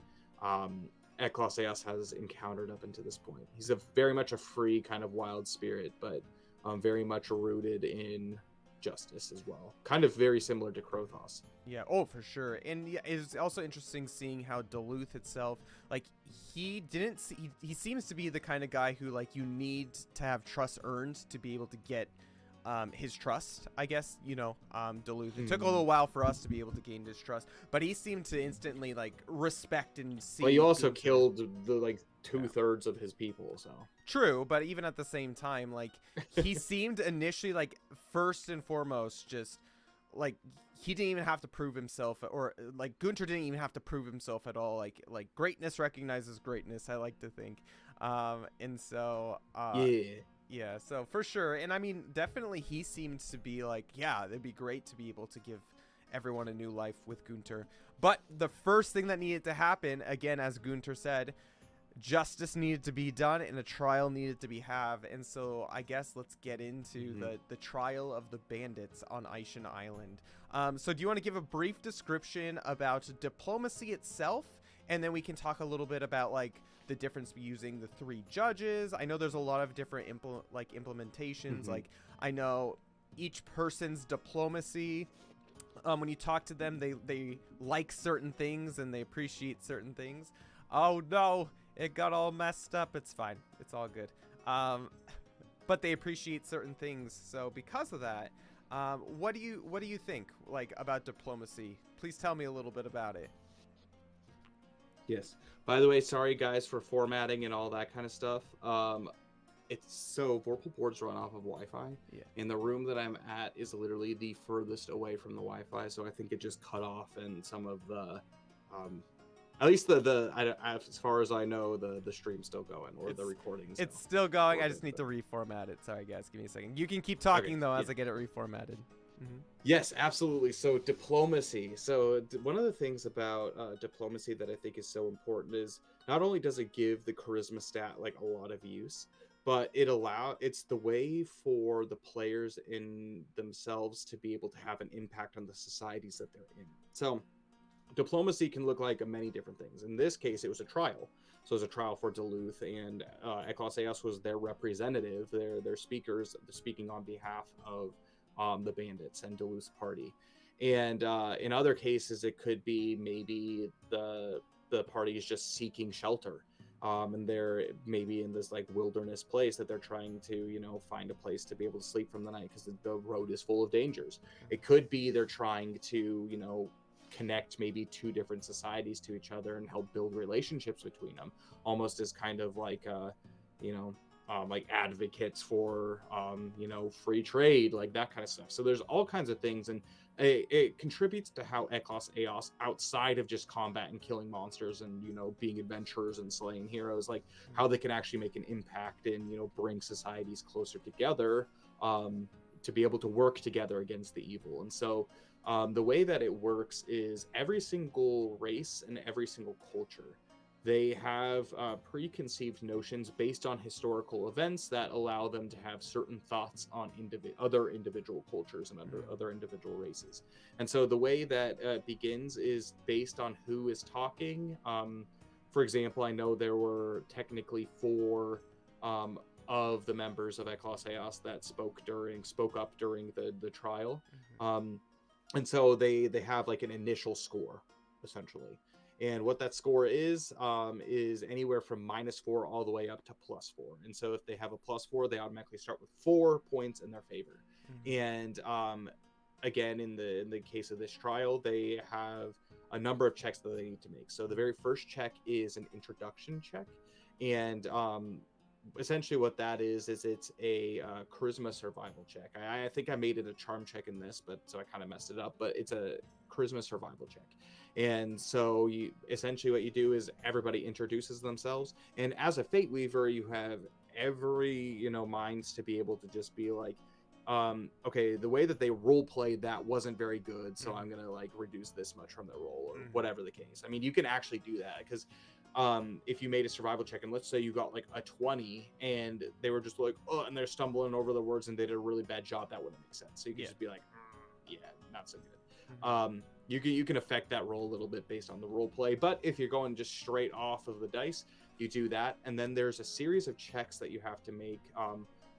Eklos Eos has encountered up until this point. He's very much a free kind of wild spirit, but very much rooted in justice as well. Kind of very similar to Krothos. Yeah, oh, for sure. And yeah, it's also interesting seeing how Duluth itself, like, he seems to be the kind of guy who, like, you need to have trust earned to be able to get his trust, I guess, you know. Duluth, it took a little while for us to be able to gain his trust, but he seemed to instantly, like, respect and see. Well, you also killed the, like, 2/3 of his people, so. True, but even at the same time, like, he seemed initially, like, first and foremost, just, like, he didn't even have to prove himself, or, like, Gunter didn't even have to prove himself at all. Like greatness recognizes greatness, I like to think. And so, yeah, so for sure. And I mean, definitely he seemed to be like, yeah, it'd be great to be able to give everyone a new life with Gunter. But the first thing that needed to happen, again, as Gunter said, justice needed to be done and a trial needed to be had. And so I guess let's get into the trial of the bandits on Aishin Island. So do you want to give a brief description about diplomacy itself? And then we can talk a little bit about, like, the difference using the 3 judges. I know there's a lot of different implementations. Like, I know each person's diplomacy, when you talk to them, they like certain things and they appreciate certain things. Oh no, it got all messed up. It's fine. It's all good. But they appreciate certain things. So because of that, what do you think, like, about diplomacy? Please tell me a little bit about it. Yes. By the way, sorry guys for formatting and all that kind of stuff. It's so Vorpal boards run off of Wi-Fi. Yeah. And the room that I'm at is literally the furthest away from the Wi-Fi, so I think it just cut off, and some of the, at least as far as I know, the stream's still going, or the recordings. It's still going. I just need to reformat it. Sorry guys, give me a second. You can keep talking though as I get it reformatted. Mm-hmm. Yes, absolutely. So diplomacy. So one of the things about diplomacy that I think is so important is not only does it give the charisma stat like a lot of use, but it's the way for the players in themselves to be able to have an impact on the societies that they're in. So diplomacy can look like many different things. In this case, it was a trial. So it was a trial for Duluth, and Eklas Eos was their representative, their speakers, speaking on behalf of the bandits and Duluth's party. And in other cases, it could be maybe the party is just seeking shelter. And they're maybe in this like wilderness place that they're trying to, find a place to be able to sleep from the night because the road is full of dangers. It could be they're trying to, connect maybe two different societies to each other and help build relationships between them, almost as kind of like you know like advocates for free trade, like that kind of stuff. So there's all kinds of things, and it contributes to how Eklos Eos, outside of just combat and killing monsters and being adventurers and slaying heroes, like how they can actually make an impact and bring societies closer together, to be able to work together against the evil. And so the way that it works is every single race and every single culture, they have preconceived notions based on historical events that allow them to have certain thoughts on other individual cultures and other individual races. And so the way that begins is based on who is talking. For example, I know there were technically four of the members of Eklos Eos that spoke up during the trial. And so they have like an initial score, essentially. And what that score is anywhere from -4 all the way up to +4. And so if they have a +4, they automatically start with 4 points in their favor. And again, in the case of this trial, they have a number of checks that they need to make. So the very first check is an introduction check, and essentially what that is it's a charisma survival check. I think I made it a charm check in this, but so I kind of messed it up, but it's a charisma survival check. And so you essentially what you do is everybody introduces themselves, and as a fate weaver you have every minds to be able to just be like, okay, the way that they role played that wasn't very good, so I'm gonna like reduce this much from their role, or whatever the case. I mean, you can actually do that because if you made a survival check and let's say you got like a 20 and they were just like, oh, and they're stumbling over the words and they did a really bad job, that wouldn't make sense. So you can just be like, yeah, not so good. You can affect that roll a little bit based on the role play, but if you're going just straight off of the dice, you do that. And then there's a series of checks that you have to make,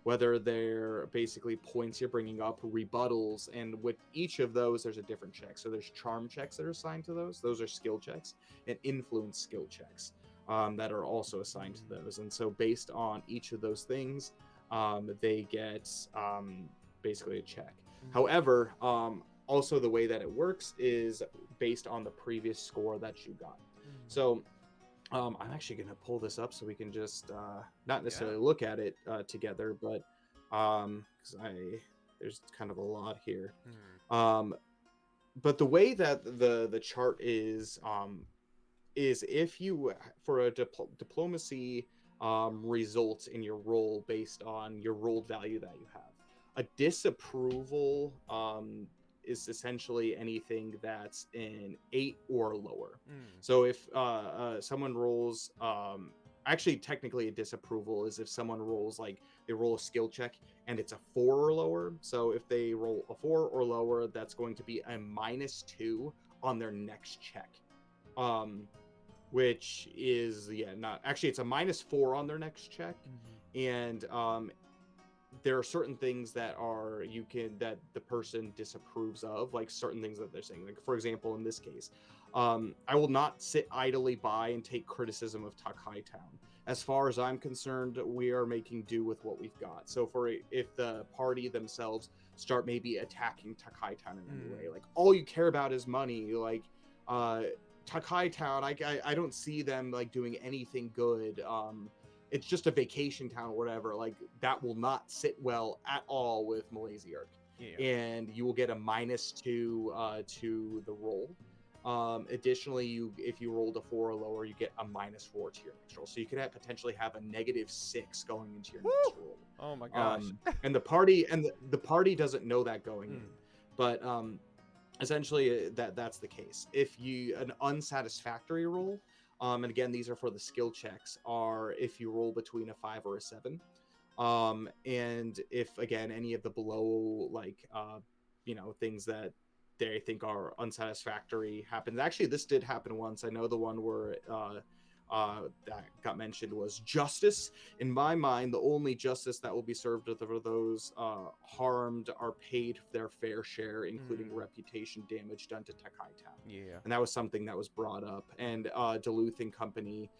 whether they're basically points you're bringing up, rebuttals, and with each of those there's a different check. So there's charm checks that are assigned to those are skill checks, and influence skill checks that are also assigned to those. And so based on each of those things, they get basically a check. However, also the way that it works is based on the previous score that you got. So I'm actually going to pull this up so we can just not necessarily look at it together, but because there's kind of a lot here. But the way that the chart is if you for a diplomacy results in your roll based on your rolled value that you have. A disapproval is essentially anything that's an 8 or lower. So if someone rolls, actually technically a disapproval is if someone rolls like they roll a skill check and it's a 4 or lower. So if they roll a 4 or lower, that's going to be a -2 on their next check. Which is not actually, it's a -4 on their next check. And there are certain things that the person disapproves of, like certain things that they're saying. Like for example, in this case, I will not sit idly by and take criticism of Takai Town. As far as I'm concerned, we are making do with what we've got. So if the party themselves start maybe attacking Takai Town in any way, like all you care about is money, like Takai Town, I don't see them like doing anything good. It's just a vacation town or whatever. Like that will not sit well at all with Malaysiarch. And you will get a -2 to the roll. Additionally, if you rolled a 4 or lower, you get a -4 to your next roll. So you could potentially have a -6 going into your next roll. Oh my gosh. And the party doesn't know that going in. But essentially that's the case. If you an unsatisfactory roll, and again these are for the skill checks, are if you roll between a 5 or a 7, and if again any of the below things that they think are unsatisfactory happens. Actually, this did happen once. I know the one where that got mentioned was justice. In my mind, the only justice that will be served for those harmed are paid their fair share, including reputation damage done to Takai Town. Yeah. And that was something that was brought up. And Duluth and Company,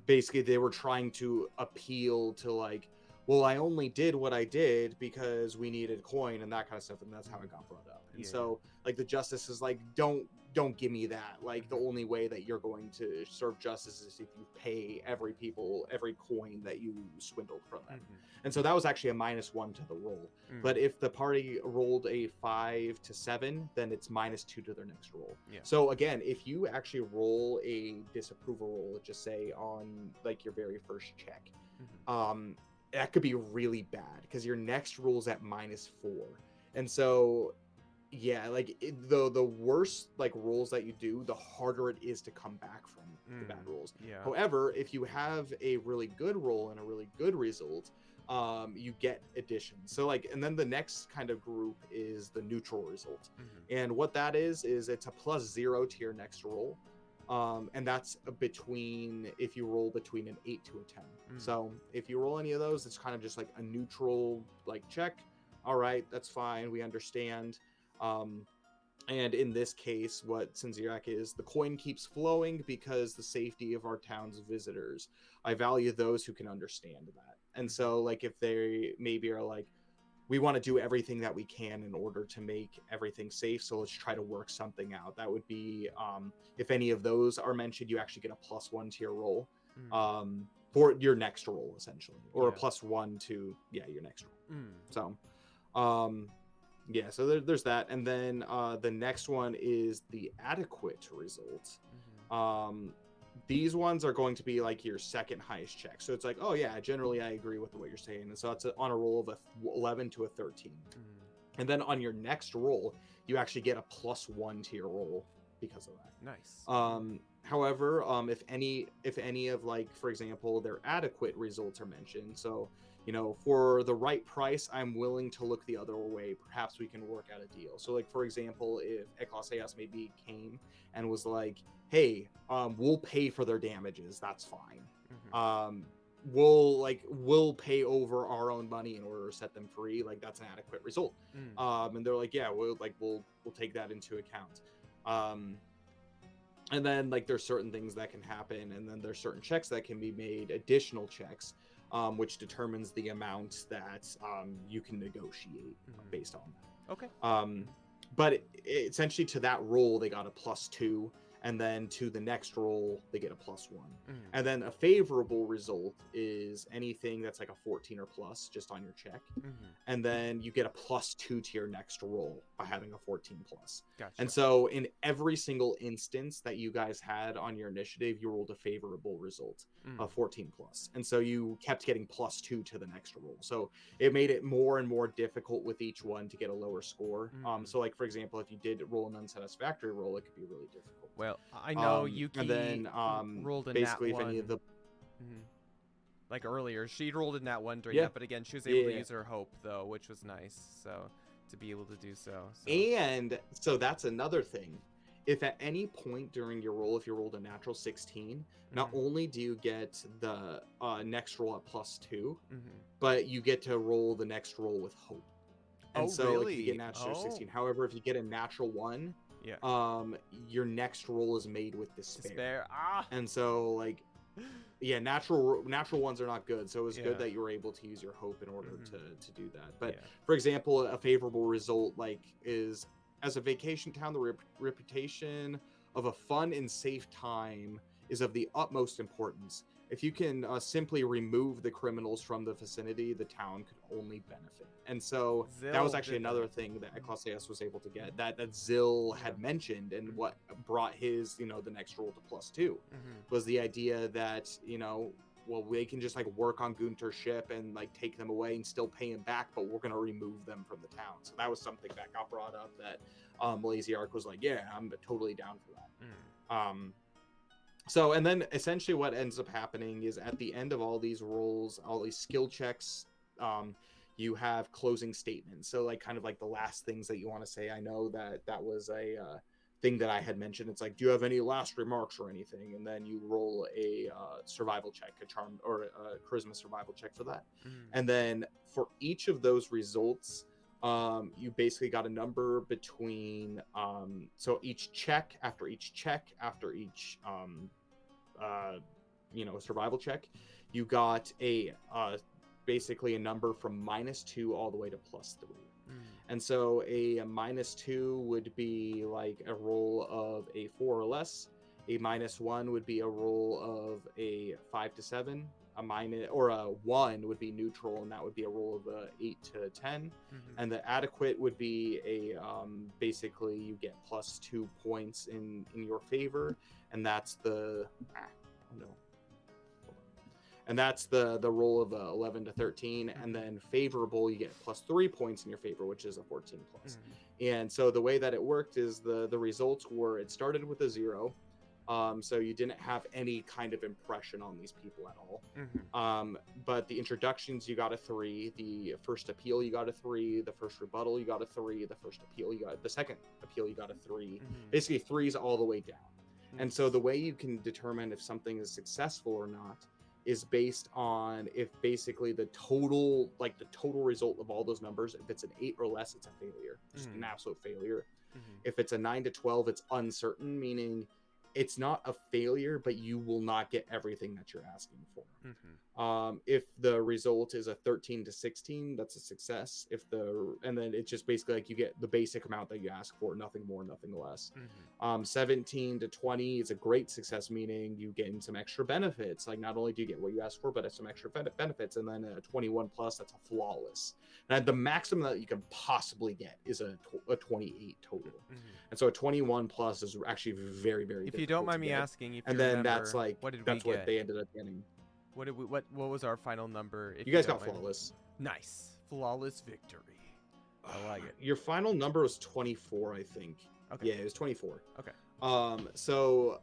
basically they were trying to appeal to like, well, I only did what I did because we needed coin and that kind of stuff, and that's how it got brought up. And so like the justice is like, don't give me that. Like the only way that you're going to serve justice is if you pay every coin that you swindled from them. And so that was actually a -1 to the roll. But if the party rolled a 5 to 7, then it's -2 to their next roll. So again, if you actually roll a disapproval roll, let's just say on like your very first check, that could be really bad because your next roll is at -4. And so yeah, like the worse like rolls that you do, the harder it is to come back from the bad rolls. However, if you have a really good roll and a really good result, you get additions. So like, and then the next kind of group is the neutral result. And what that is it's a +0 to your next roll. And that's between, if you roll between an 8 to a 10. So if you roll any of those, it's kind of just like a neutral like check. All right, that's fine, we understand. And in this case, what Sinzirak is, the coin keeps flowing because the safety of our town's visitors. I value those who can understand that. And so like if they maybe are like, we want to do everything that we can in order to make everything safe, so let's try to work something out. That would be, if any of those are mentioned, you actually get a +1 to your roll, for your next roll essentially, or a +1 to your next roll. So so there's that. And then the next one is the adequate result. These ones are going to be like your second highest check. So it's like, oh yeah, generally I agree with what you're saying. And so it's on a roll of a 11 to a 13. And then on your next roll, you actually get a +1 to your roll because of that. Nice. However, if any of like, for example, their adequate results are mentioned, so you know, for the right price, I'm willing to look the other way. Perhaps we can work out a deal. So like, for example, if Eklas maybe came and was like, hey, we'll pay for their damages, that's fine. We'll pay over our own money in order to set them free, like that's an adequate result. And they're like, yeah, we'll take that into account. And then like there's certain things that can happen, and then there's certain checks that can be made, additional checks, which determines the amount that you can negotiate based on that. Okay. But essentially to that roll they got a +2, and then to the next roll they get a +1. And then a favorable result is anything that's like a 14 or plus just on your check. And then you get a +2 to your next roll by having a 14 plus. Gotcha. And so in every single instance that you guys had on your initiative, you rolled a favorable result of 14 plus. And so you kept getting +2 to the next roll. So it made it more and more difficult with each one to get a lower score. So like, for example, if you did roll an unsatisfactory roll, it could be really difficult. Well, I know Yuki and then rolled a basically nat if any of the like earlier, she rolled a nat 1 during that, but again, she was able to use her hope though, which was nice. So to be able to do so. And so that's another thing. If at any point during your roll, if you rolled a natural 16, not only do you get the next roll at +2, but you get to roll the next roll with hope. And so really? like, if you get natural 16. However, if you get a natural 1, your next roll is made with despair. And so like, yeah, natural ones are not good. So it was good that you were able to use your hope in order to do that. But for example, a favorable result like is, as a vacation town, the reputation of a fun and safe time is of the utmost importance. If you can simply remove the criminals from the vicinity, the town could only benefit. And so that was actually another thing that Eklas was able to get, that Zill had mentioned, and what brought his, the next roll to +2 was the idea that, well, they can just like work on Gunter's ship and like take them away and still pay him back, but we're gonna remove them from the town. So that was something that got brought up that Laziark was like, yeah, I'm totally down for that. So, and then essentially what ends up happening is at the end of all these rolls, all these skill checks, you have closing statements. So like kind of like the last things that you want to say. I know that was a thing that I had mentioned. It's like, do you have any last remarks or anything? And then you roll a survival check, a charm or a charisma survival check for that. And then for each of those results, you basically got a number between so each check after each survival check, you got a basically a number from -2 all the way to +3. And so a -2 would be like a roll of a 4 or less. A -1 would be a roll of a 5 to 7. A 1 would be neutral, and that would be a roll of a 8 to 10. And the adequate would be a basically you get +2 points in your favor, and that's the and that's the roll of 11 to 13. And then favorable, you get +3 points in your favor, which is a 14 plus. And so the way that it worked is the results were, it started with a 0. So you didn't have any kind of impression on these people at all. But the introductions, you got a 3. The first appeal, you got a 3. The first rebuttal, you got a 3. The second appeal, you got a 3. Basically 3s all the way down. And so the way you can determine if something is successful or not is based on if basically the total result of all those numbers, if it's an 8 or less, it's a failure, just an absolute failure. If it's a 9 to 12, it's uncertain, meaning it's not a failure, but you will not get everything that you're asking for. If the result is a 13 to 16, that's a success. And then it's just basically like you get the basic amount that you ask for, nothing more, nothing less. 17 to 20 is a great success, meaning you gain some extra benefits. Like not only do you get what you ask for, but some extra benefits. And then a 21 plus, that's a flawless. And the maximum that you can possibly get is a 28 total. And so a 21 plus is actually very, very difficult. If you don't mind me asking, if and you then remember, that's like what did that's we what get? they ended up getting. What was our final number? If you guys don't got mind? flawless. Nice. Flawless victory. I like it. Your final number was 24, I think. Okay. Yeah, it was 24. Okay. So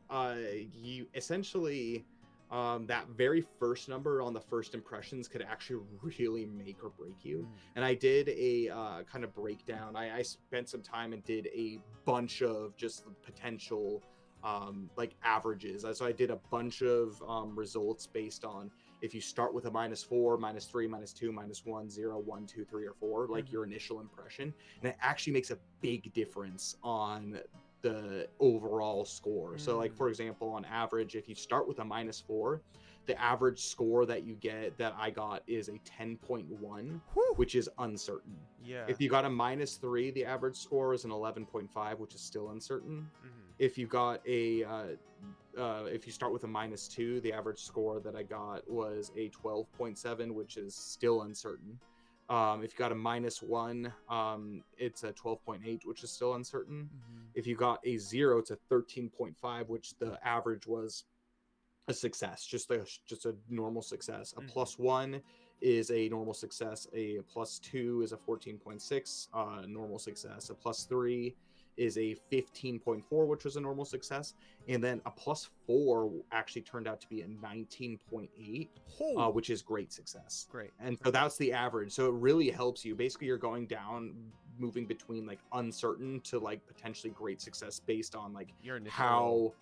you essentially that very first number on the first impressions could actually really make or break you. And I did a kind of breakdown. I spent some time and did a bunch of just potential like averages. So I did a bunch of results based on if you start with a -4, -3, -2, -1, 0, 1, 2, 3, or 4, like your initial impression. And it actually makes a big difference on the overall score. So like, for example, on average, if you start with a -4, the average score that you get, that I got, is a 10.1, which is uncertain. Yeah. If you got a -3, the average score is an 11.5, which is still uncertain. If you got a if you start with a -2, the average score that I got was a 12.7, which is still uncertain. If you got a -1, it's a 12.8, which is still uncertain. If you got a 0, it's a 13.5, which the average was a success, just a normal success. A +1 is a normal success. A +2 is a 14.6, normal success. A +3 is a 15.4, which was a normal success. And then a +4 actually turned out to be a 19.8, which is great success. Great. And so that's the average. So it really helps you. Basically, you're going down, moving between like uncertain to like potentially great success based on like how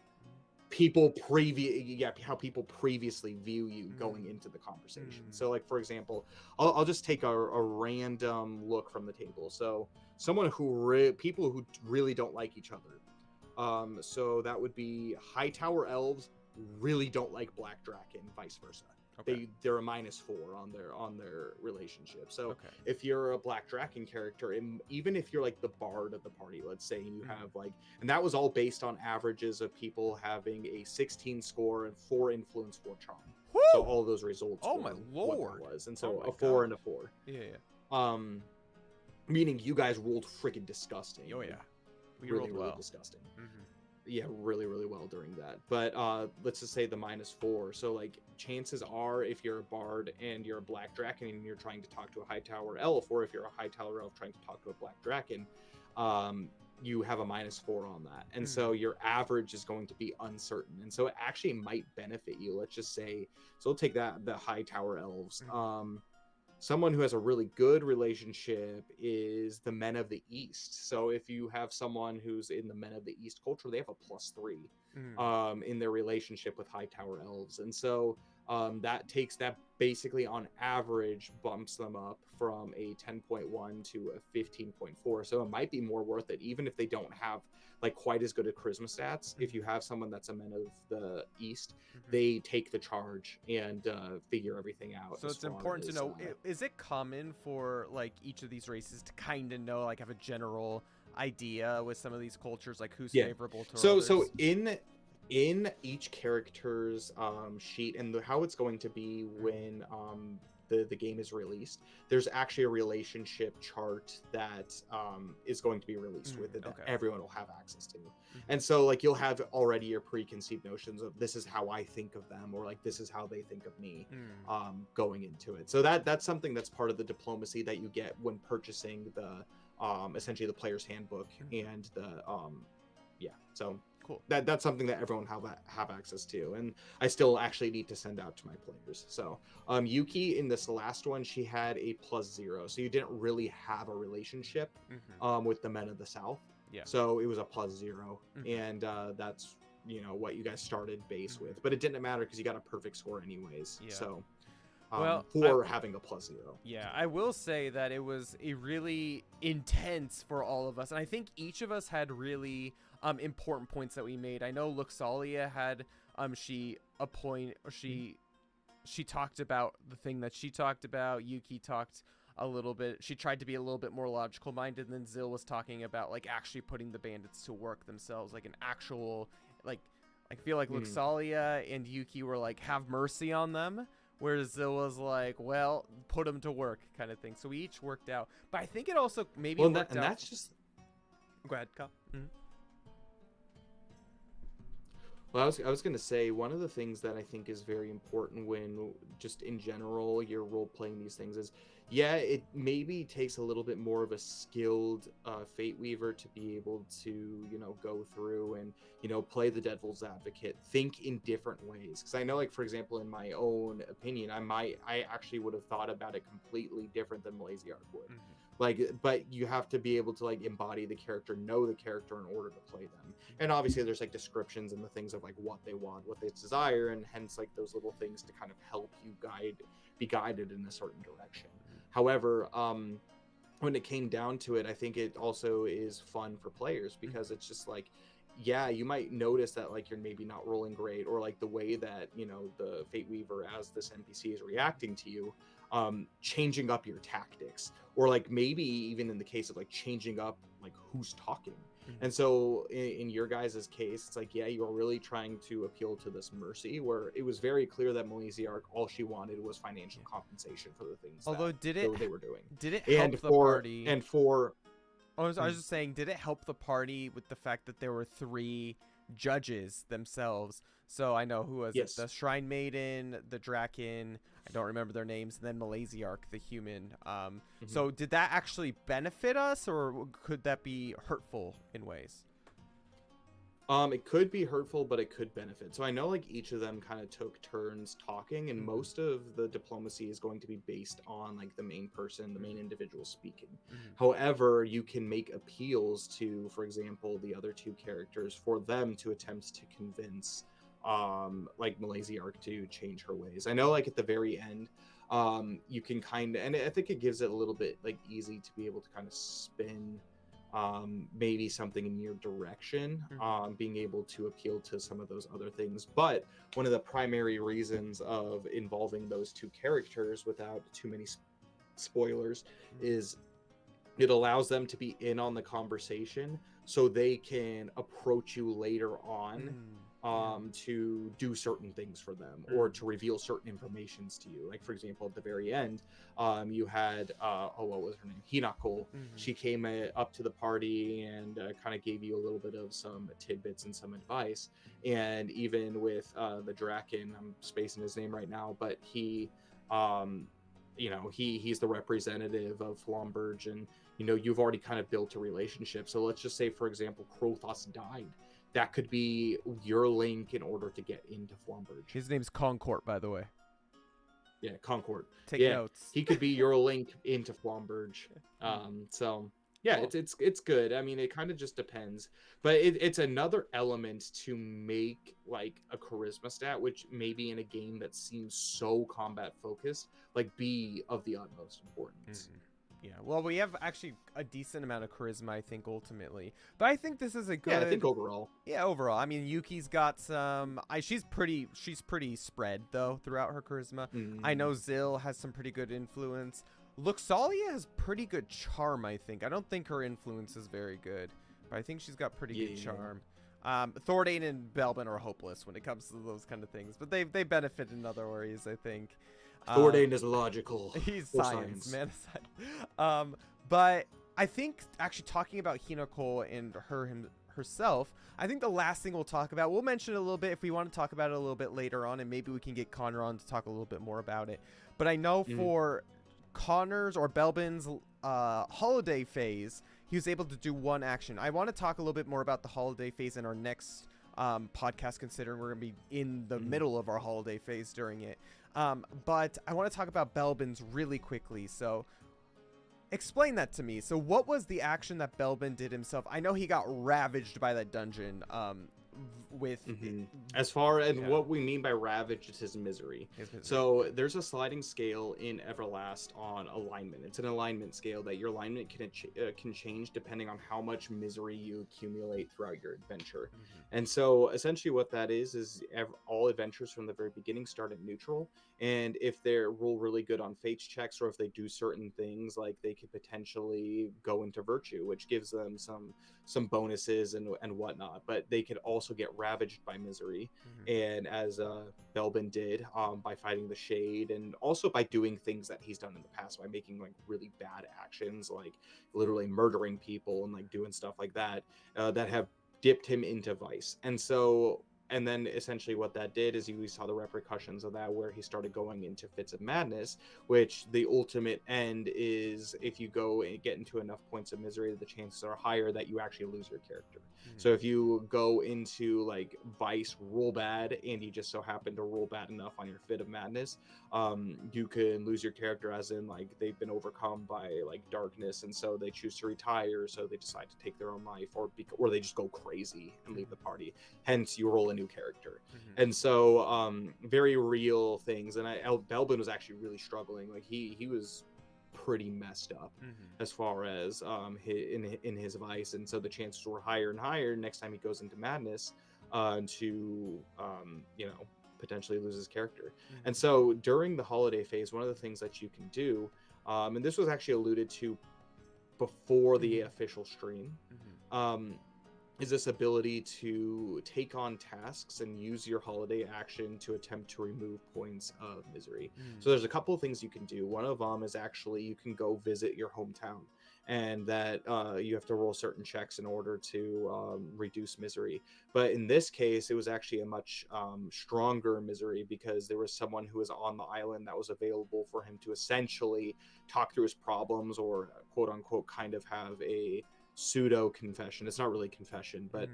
people previously view you going into the conversation. So like, for example, I'll just take a random look from the table. So someone people who really don't like each other. So that would be Hightower elves really don't like Black Draken, vice versa. They're a -4 on their relationship. So if you're a Black Draken character, and even if you're like the bard of the party, let's say, and you have like, and that was all based on averages of people having a 16 score and 4 influence, 4 charm. So all those results. Oh my lord! Was, and so a 4 and a 4. Yeah. Meaning you guys rolled freaking disgusting. Oh yeah, we really, rolled well. Disgusting. really, really well during that. But let's just say the -4. So like chances are, if you're a bard and you're a black draken and you're trying to talk to a high tower elf, or if you're a high tower elf trying to talk to a black draken, you have a -4 on that, and so your average is going to be uncertain, and so it actually might benefit you. Let's just say, so we'll take that, the high tower elves. Someone who has a really good relationship is the Men of the East. So if you have someone who's in the Men of the East culture, they have a +3 in their relationship with high tower elves. And so that takes that, basically on average bumps them up from a 10.1 to a 15.4. So it might be more worth it, even if they don't have like quite as good a charisma stats. If you have someone that's a Men of the East, they take the charge and figure everything out. So it's important to know, is it common for like each of these races to kind of know, like have a general idea with some of these cultures, like who's favorable to others? So in each character's sheet, and how it's going to be when the game is released, there's actually a relationship chart that is going to be released with it that everyone will have access to. And so like you'll have already your preconceived notions of, this is how I think of them, or like this is how they think of me going into it. So that's something that's part of the diplomacy that you get when purchasing the essentially the player's handbook and the so cool. That's something that everyone have access to, and I still actually need to send out to my players. So Yuki, in this last one, she had a +0, so you didn't really have a relationship with the Men of the South. So it was a +0, and that's what you guys started base with, but it didn't matter because you got a perfect score anyways. So for having a +0. Yeah, I will say that it was a really intense for all of us, and I think each of us had really important points that we made. I know Luxalia had she talked about the thing that she talked about. Yuki talked a little bit, she tried to be a little bit more logical minded, and then Zill was talking about like actually putting the bandits to work themselves, like an actual, like I feel like Luxalia and Yuki were like, have mercy on them, whereas Zill was like, well, put them to work kind of thing. So we each worked out, but I think it also maybe worked out. That's just, go ahead, Kyle. Well, I was going to say, one of the things that I think is very important when just in general you're role playing these things is, it maybe takes a little bit more of a skilled Fate Weaver to be able to, go through and, play the devil's advocate, think in different ways. Because I know, like, for example, in my own opinion, I actually would have thought about it completely different than Malaziark would. But you have to be able to like embody the character, know the character in order to play them. And obviously there's like descriptions and the things of like what they want, what they desire, and hence like those little things to kind of help you be guided in a certain direction. However, when it came down to it, I think it also is fun for players because it's just like, you might notice that like you're maybe not rolling great, or like the way that the Fate Weaver as this NPC is reacting to you, changing up your tactics, or like maybe even in the case of like changing up like who's talking. And so in your guys' case, it's like, you are really trying to appeal to this mercy, where it was very clear that Malaziark, all she wanted was financial compensation for the things they were doing. Did it help the party? And for I was just saying, did it help the party with the fact that there were 3 judges themselves? So I know who was it? The Shrine Maiden, the Draken, I don't remember their names, and then Malaziark, the human. So did that actually benefit us, or could that be hurtful in ways? It could be hurtful, but it could benefit. So I know like each of them kind of took turns talking, and most of the diplomacy is going to be based on like the main person, the main individual speaking. However, you can make appeals to, for example, the other 2 characters for them to attempt to convince like Malaziark to change her ways. I know like at the very end, you can kind of, and I think it gives it a little bit like easy to be able to kind of spin maybe something in your direction, being able to appeal to some of those other things. But one of the primary reasons of involving those 2 characters without too many spoilers is it allows them to be in on the conversation, so they can approach you later on to do certain things for them or to reveal certain informations to you. Like, for example, at the very end, you had what was her name, Hinako. She came up to the party and kind of gave you a little bit of some tidbits and some advice. And even with the Draken, I'm spacing his name right now, but he he's the representative of Flomberge, and you've already kind of built a relationship. So let's just say, for example, Krothos died. That could be your link in order to get into Flomberge. His name's Concord, by the way. Yeah, Concord. Take notes. He could be your link into Flomberge. So yeah, cool. It's good. I mean, it kind of just depends, but it's another element to make like a charisma stat, which maybe in a game that seems so combat focused, like be of the utmost importance. Yeah, well, we have actually a decent amount of charisma, I think, ultimately. But I think this is a good... Yeah, I think overall. Yeah, overall. I mean, Yuki's got some... She's pretty spread, though, throughout her charisma. I know Zill has some pretty good influence. Luxalia has pretty good charm, I think. I don't think her influence is very good, but I think she's got pretty good charm. Thordane and Belbin are hopeless when it comes to those kind of things, but they benefit in other ways, I think. Thordane is logical. He's science, man. But I think actually talking about Hinako and herself, I think the last thing we'll talk about, we'll mention it a little bit if we want to talk about it a little bit later on, and maybe we can get Connor on to talk a little bit more about it. But I know for Connor's or Belbin's holiday phase, he was able to do one action. I want to talk a little bit more about the holiday phase in our next podcast, considering we're going to be in the middle of our holiday phase during it. But I want to talk about Belbin's really quickly. So explain that to me. So what was the action that Belbin did himself? I know he got ravaged by that dungeon with as far as what we mean by ravaged is his misery. So there's a sliding scale in Everlast on alignment. It's an alignment scale that your alignment can change depending on how much misery you accumulate throughout your adventure. And so essentially what that is all adventures from the very beginning start at neutral, and if they roll really good on fates checks, or if they do certain things, like they could potentially go into virtue, which gives them some bonuses and whatnot, but they could also get ravaged by misery. And as Belbin did, by fighting the shade, and also by doing things that he's done in the past, by making like really bad actions, like literally murdering people and like doing stuff like that, that have dipped him into vice. And then essentially what that did is we saw the repercussions of that, where he started going into fits of madness, which the ultimate end is if you go and get into enough points of misery, the chances are higher that you actually lose your character. So if you go into like vice, roll bad, and you just so happen to roll bad enough on your fit of madness, you can lose your character, as in like they've been overcome by like darkness, and so they choose to retire, so they decide to take their own life, or they just go crazy and leave the party. Hence, you roll a new character. And so very real things. And Belbin was actually really struggling. Like he was pretty messed up as far as in his vice, and so the chances were higher and higher next time he goes into madness to potentially lose his character. And so during the holiday phase, one of the things that you can do, and this was actually alluded to before the official stream, is this ability to take on tasks and use your holiday action to attempt to remove points of misery. So there's a couple of things you can do. One of them is actually you can go visit your hometown, and that you have to roll certain checks in order to reduce misery. But in this case, it was actually a much stronger misery, because there was someone who was on the island that was available for him to essentially talk through his problems, or quote unquote kind of have a pseudo confession. It's not really confession, but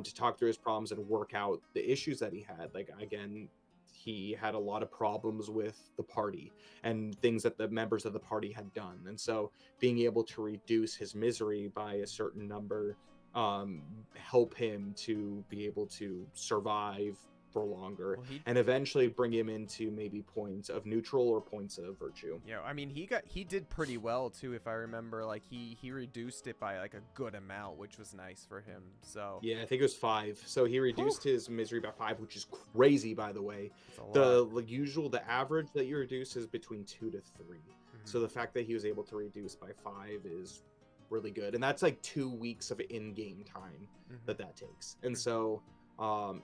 to talk through his problems and work out the issues that he had. Like, again, he had a lot of problems with the party and things that the members of the party had done, and so being able to reduce his misery by a certain number help him to be able to survive for longer, and eventually bring him into maybe points of neutral or points of virtue. Yeah, I mean, he did pretty well too, if I remember. Like he reduced it by like a good amount, which was nice for him. So yeah, I think it was 5. So he reduced his misery by 5, which is crazy, by the way. The average that you reduce is between 2 to 3. So the fact that he was able to reduce by 5 is really good, and that's like 2 weeks of in-game time that takes. And so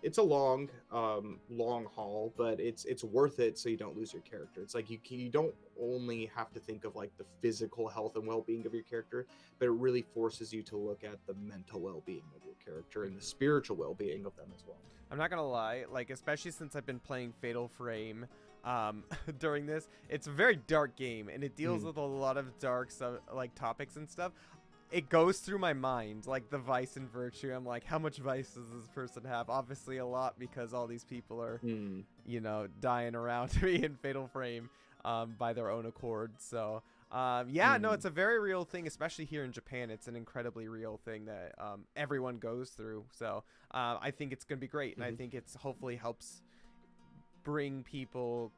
It's a long haul, but it's worth it so you don't lose your character. It's like you don't only have to think of like the physical health and well-being of your character, but it really forces you to look at the mental well-being of your character and the spiritual well-being of them as well. I'm not gonna lie, like especially since I've been playing Fatal Frame during this, it's a very dark game and it deals with a lot of dark like topics and stuff. It goes through my mind, like the vice and virtue. I'm like, how much vice does this person have? Obviously a lot, because all these people are, you know, dying around me in Fatal Frame by their own accord. So yeah, no, it's a very real thing, especially here in Japan. It's an incredibly real thing that everyone goes through. So I think it's going to be great. And I think it's hopefully helps bring people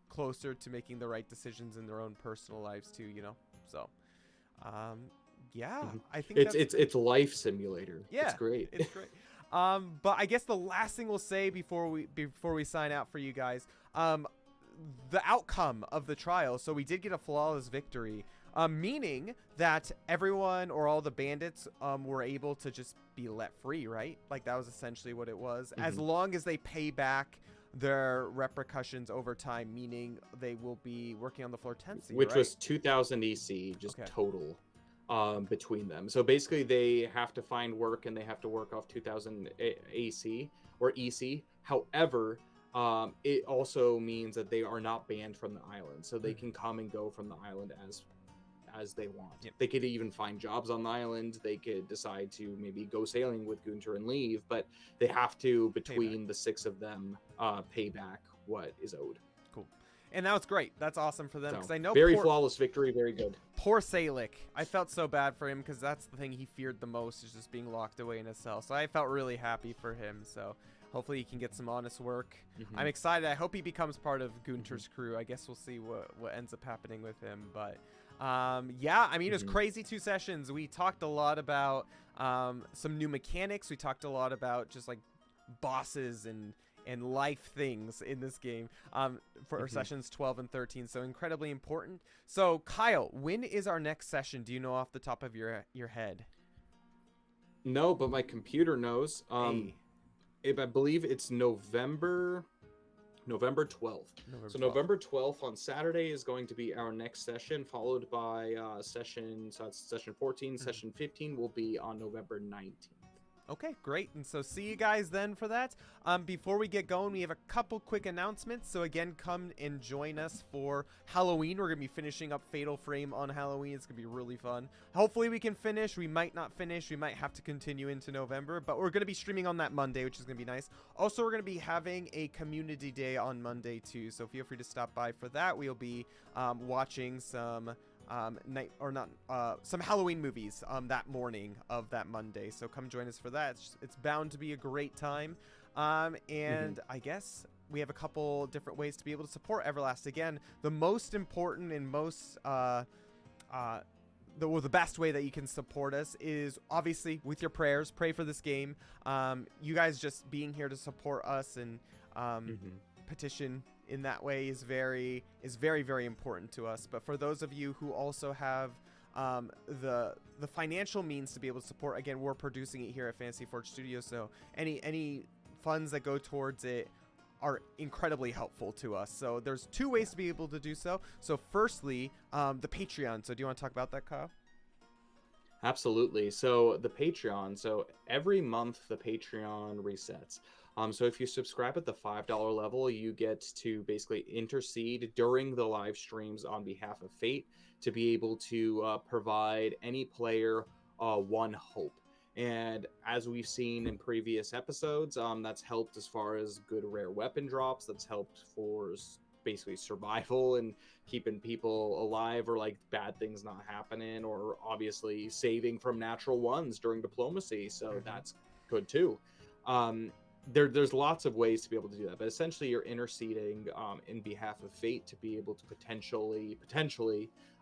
closer to making the right decisions in their own personal lives too, you know? So yeah, I think it's life simulator. Yeah, it's great. It's great. But I guess the last thing we'll say before we sign out for you guys, the outcome of the trial. So we did get a flawless victory, meaning that everyone or all the bandits were able to just be let free, right? Like that was essentially what it was. As long as they pay back their repercussions over time, meaning they will be working on the Flortensi, which right? was 2000 EC, just total. Between them. So basically they have to find work and they have to work off 2000 AC or EC. However, it also means that they are not banned from the island. So they can come and go from the island as they want. Yep. They could even find jobs on the island. They could decide to maybe go sailing with Gunter and leave, but they have to, between the 6 of them, pay back what is owed. Cool. And that was great. That's awesome for them, because I know very flawless victory, very good. Poor Salic. I felt so bad for him, because that's the thing he feared the most, is just being locked away in a cell. So I felt really happy for him. So hopefully he can get some honest work. I'm excited. I hope he becomes part of Gunter's crew. I guess we'll see what ends up happening with him. But yeah, I mean, it was crazy 2 sessions. We talked a lot about some new mechanics. We talked a lot about just like bosses and life things in this game for sessions 12 and 13. So incredibly important. So Kyle, when is our next session? Do you know off the top of your head? No, but my computer knows. I believe it's November 12th. November 12th on Saturday is going to be our next session, followed by session 14. Session 15 will be on November 19th. Okay, great. And so see you guys then for that. Before we get going, we have a couple quick announcements. So again, come and join us for Halloween. We're going to be finishing up Fatal Frame on Halloween. It's going to be really fun. Hopefully we can finish. We might not finish. We might have to continue into November, but we're going to be streaming on that Monday, which is going to be nice. Also, we're going to be having a community day on Monday too. So feel free to stop by for that. We'll be watching some some Halloween movies that morning of that Monday. So come join us for that. It's bound to be a great time. And I guess we have a couple different ways to be able to support Everlast. Again, the most important and most the best way that you can support us is obviously with your prayers. Pray for this game. You guys just being here to support us and petition in that way is very, very important to us. But for those of you who also have the financial means to be able to support, again, we're producing it here at Fantasy Forge Studios, so any funds that go towards it are incredibly helpful to us. So there's 2 ways to be able to do so. So firstly, the Patreon. So do you want to talk about that, Kyle? Absolutely. So the Patreon, so every month the Patreon resets. So if you subscribe at the $5 level, you get to basically intercede during the live streams on behalf of Fate to be able to provide any player one hope. And as we've seen in previous episodes, that's helped as far as good rare weapon drops. That's helped for basically survival and keeping people alive, or like bad things not happening, or obviously saving from natural ones during diplomacy. So that's good too. There's lots of ways to be able to do that, but essentially you're interceding in behalf of Fate to be able to potentially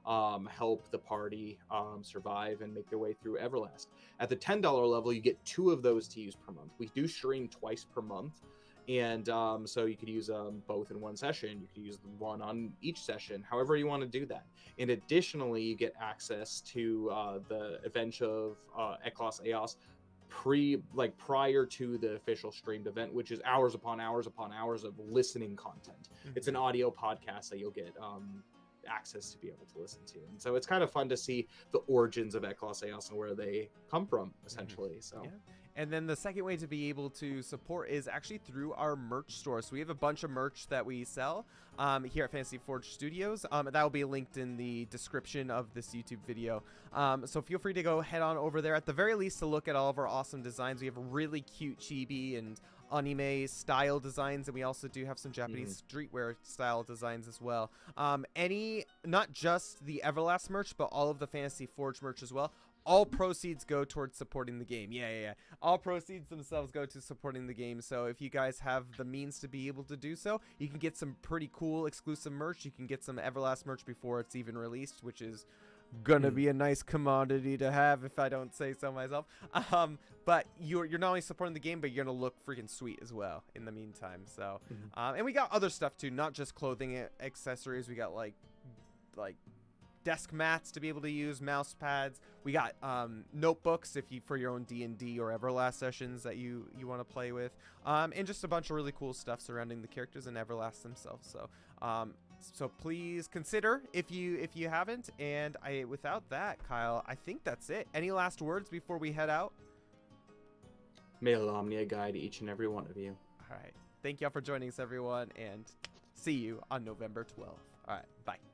help the party survive and make their way through Everlast. At the $10 level, you get 2 of those to use per month. We do stream twice per month, and so you could use both in one session. You could use one on each session, however you want to do that. And additionally, you get access to the Adventure of Eklos Eos prior to the official streamed event, which is hours upon hours upon hours of listening content. It's an audio podcast that you'll get access to be able to listen to, and so it's kind of fun to see the origins of Eklos Eos and where they come from, essentially. So yeah. And then the second way to be able to support is actually through our merch store. So we have a bunch of merch that we sell here at Fantasy Forge Studios. That will be linked in the description of this YouTube video. So feel free to go head on over there, at the very least, to look at all of our awesome designs. We have really cute chibi and anime style designs, and we also do have some Japanese streetwear style designs as well. Not just the Everlast merch, but all of the Fantasy Forge merch as well. All proceeds go towards supporting the game. Yeah. All proceeds themselves go to supporting the game. So if you guys have the means to be able to do so, you can get some pretty cool exclusive merch. You can get some Everlast merch before it's even released, which is gonna be a nice commodity to have, if I don't say so myself. But you're not only supporting the game, but you're gonna look freaking sweet as well in the meantime. So and we got other stuff too, not just clothing accessories. We got like desk mats to be able to use, mouse pads. We got notebooks for your own D&D or Everlast sessions that you want to play with, and just a bunch of really cool stuff surrounding the characters and Everlast themselves. So please consider if you haven't. And without that, Kyle, I think that's it. Any last words before we head out? May Omnia guide each and every one of you. All right, thank y'all for joining us, everyone, and see you on November 12th. All right, bye.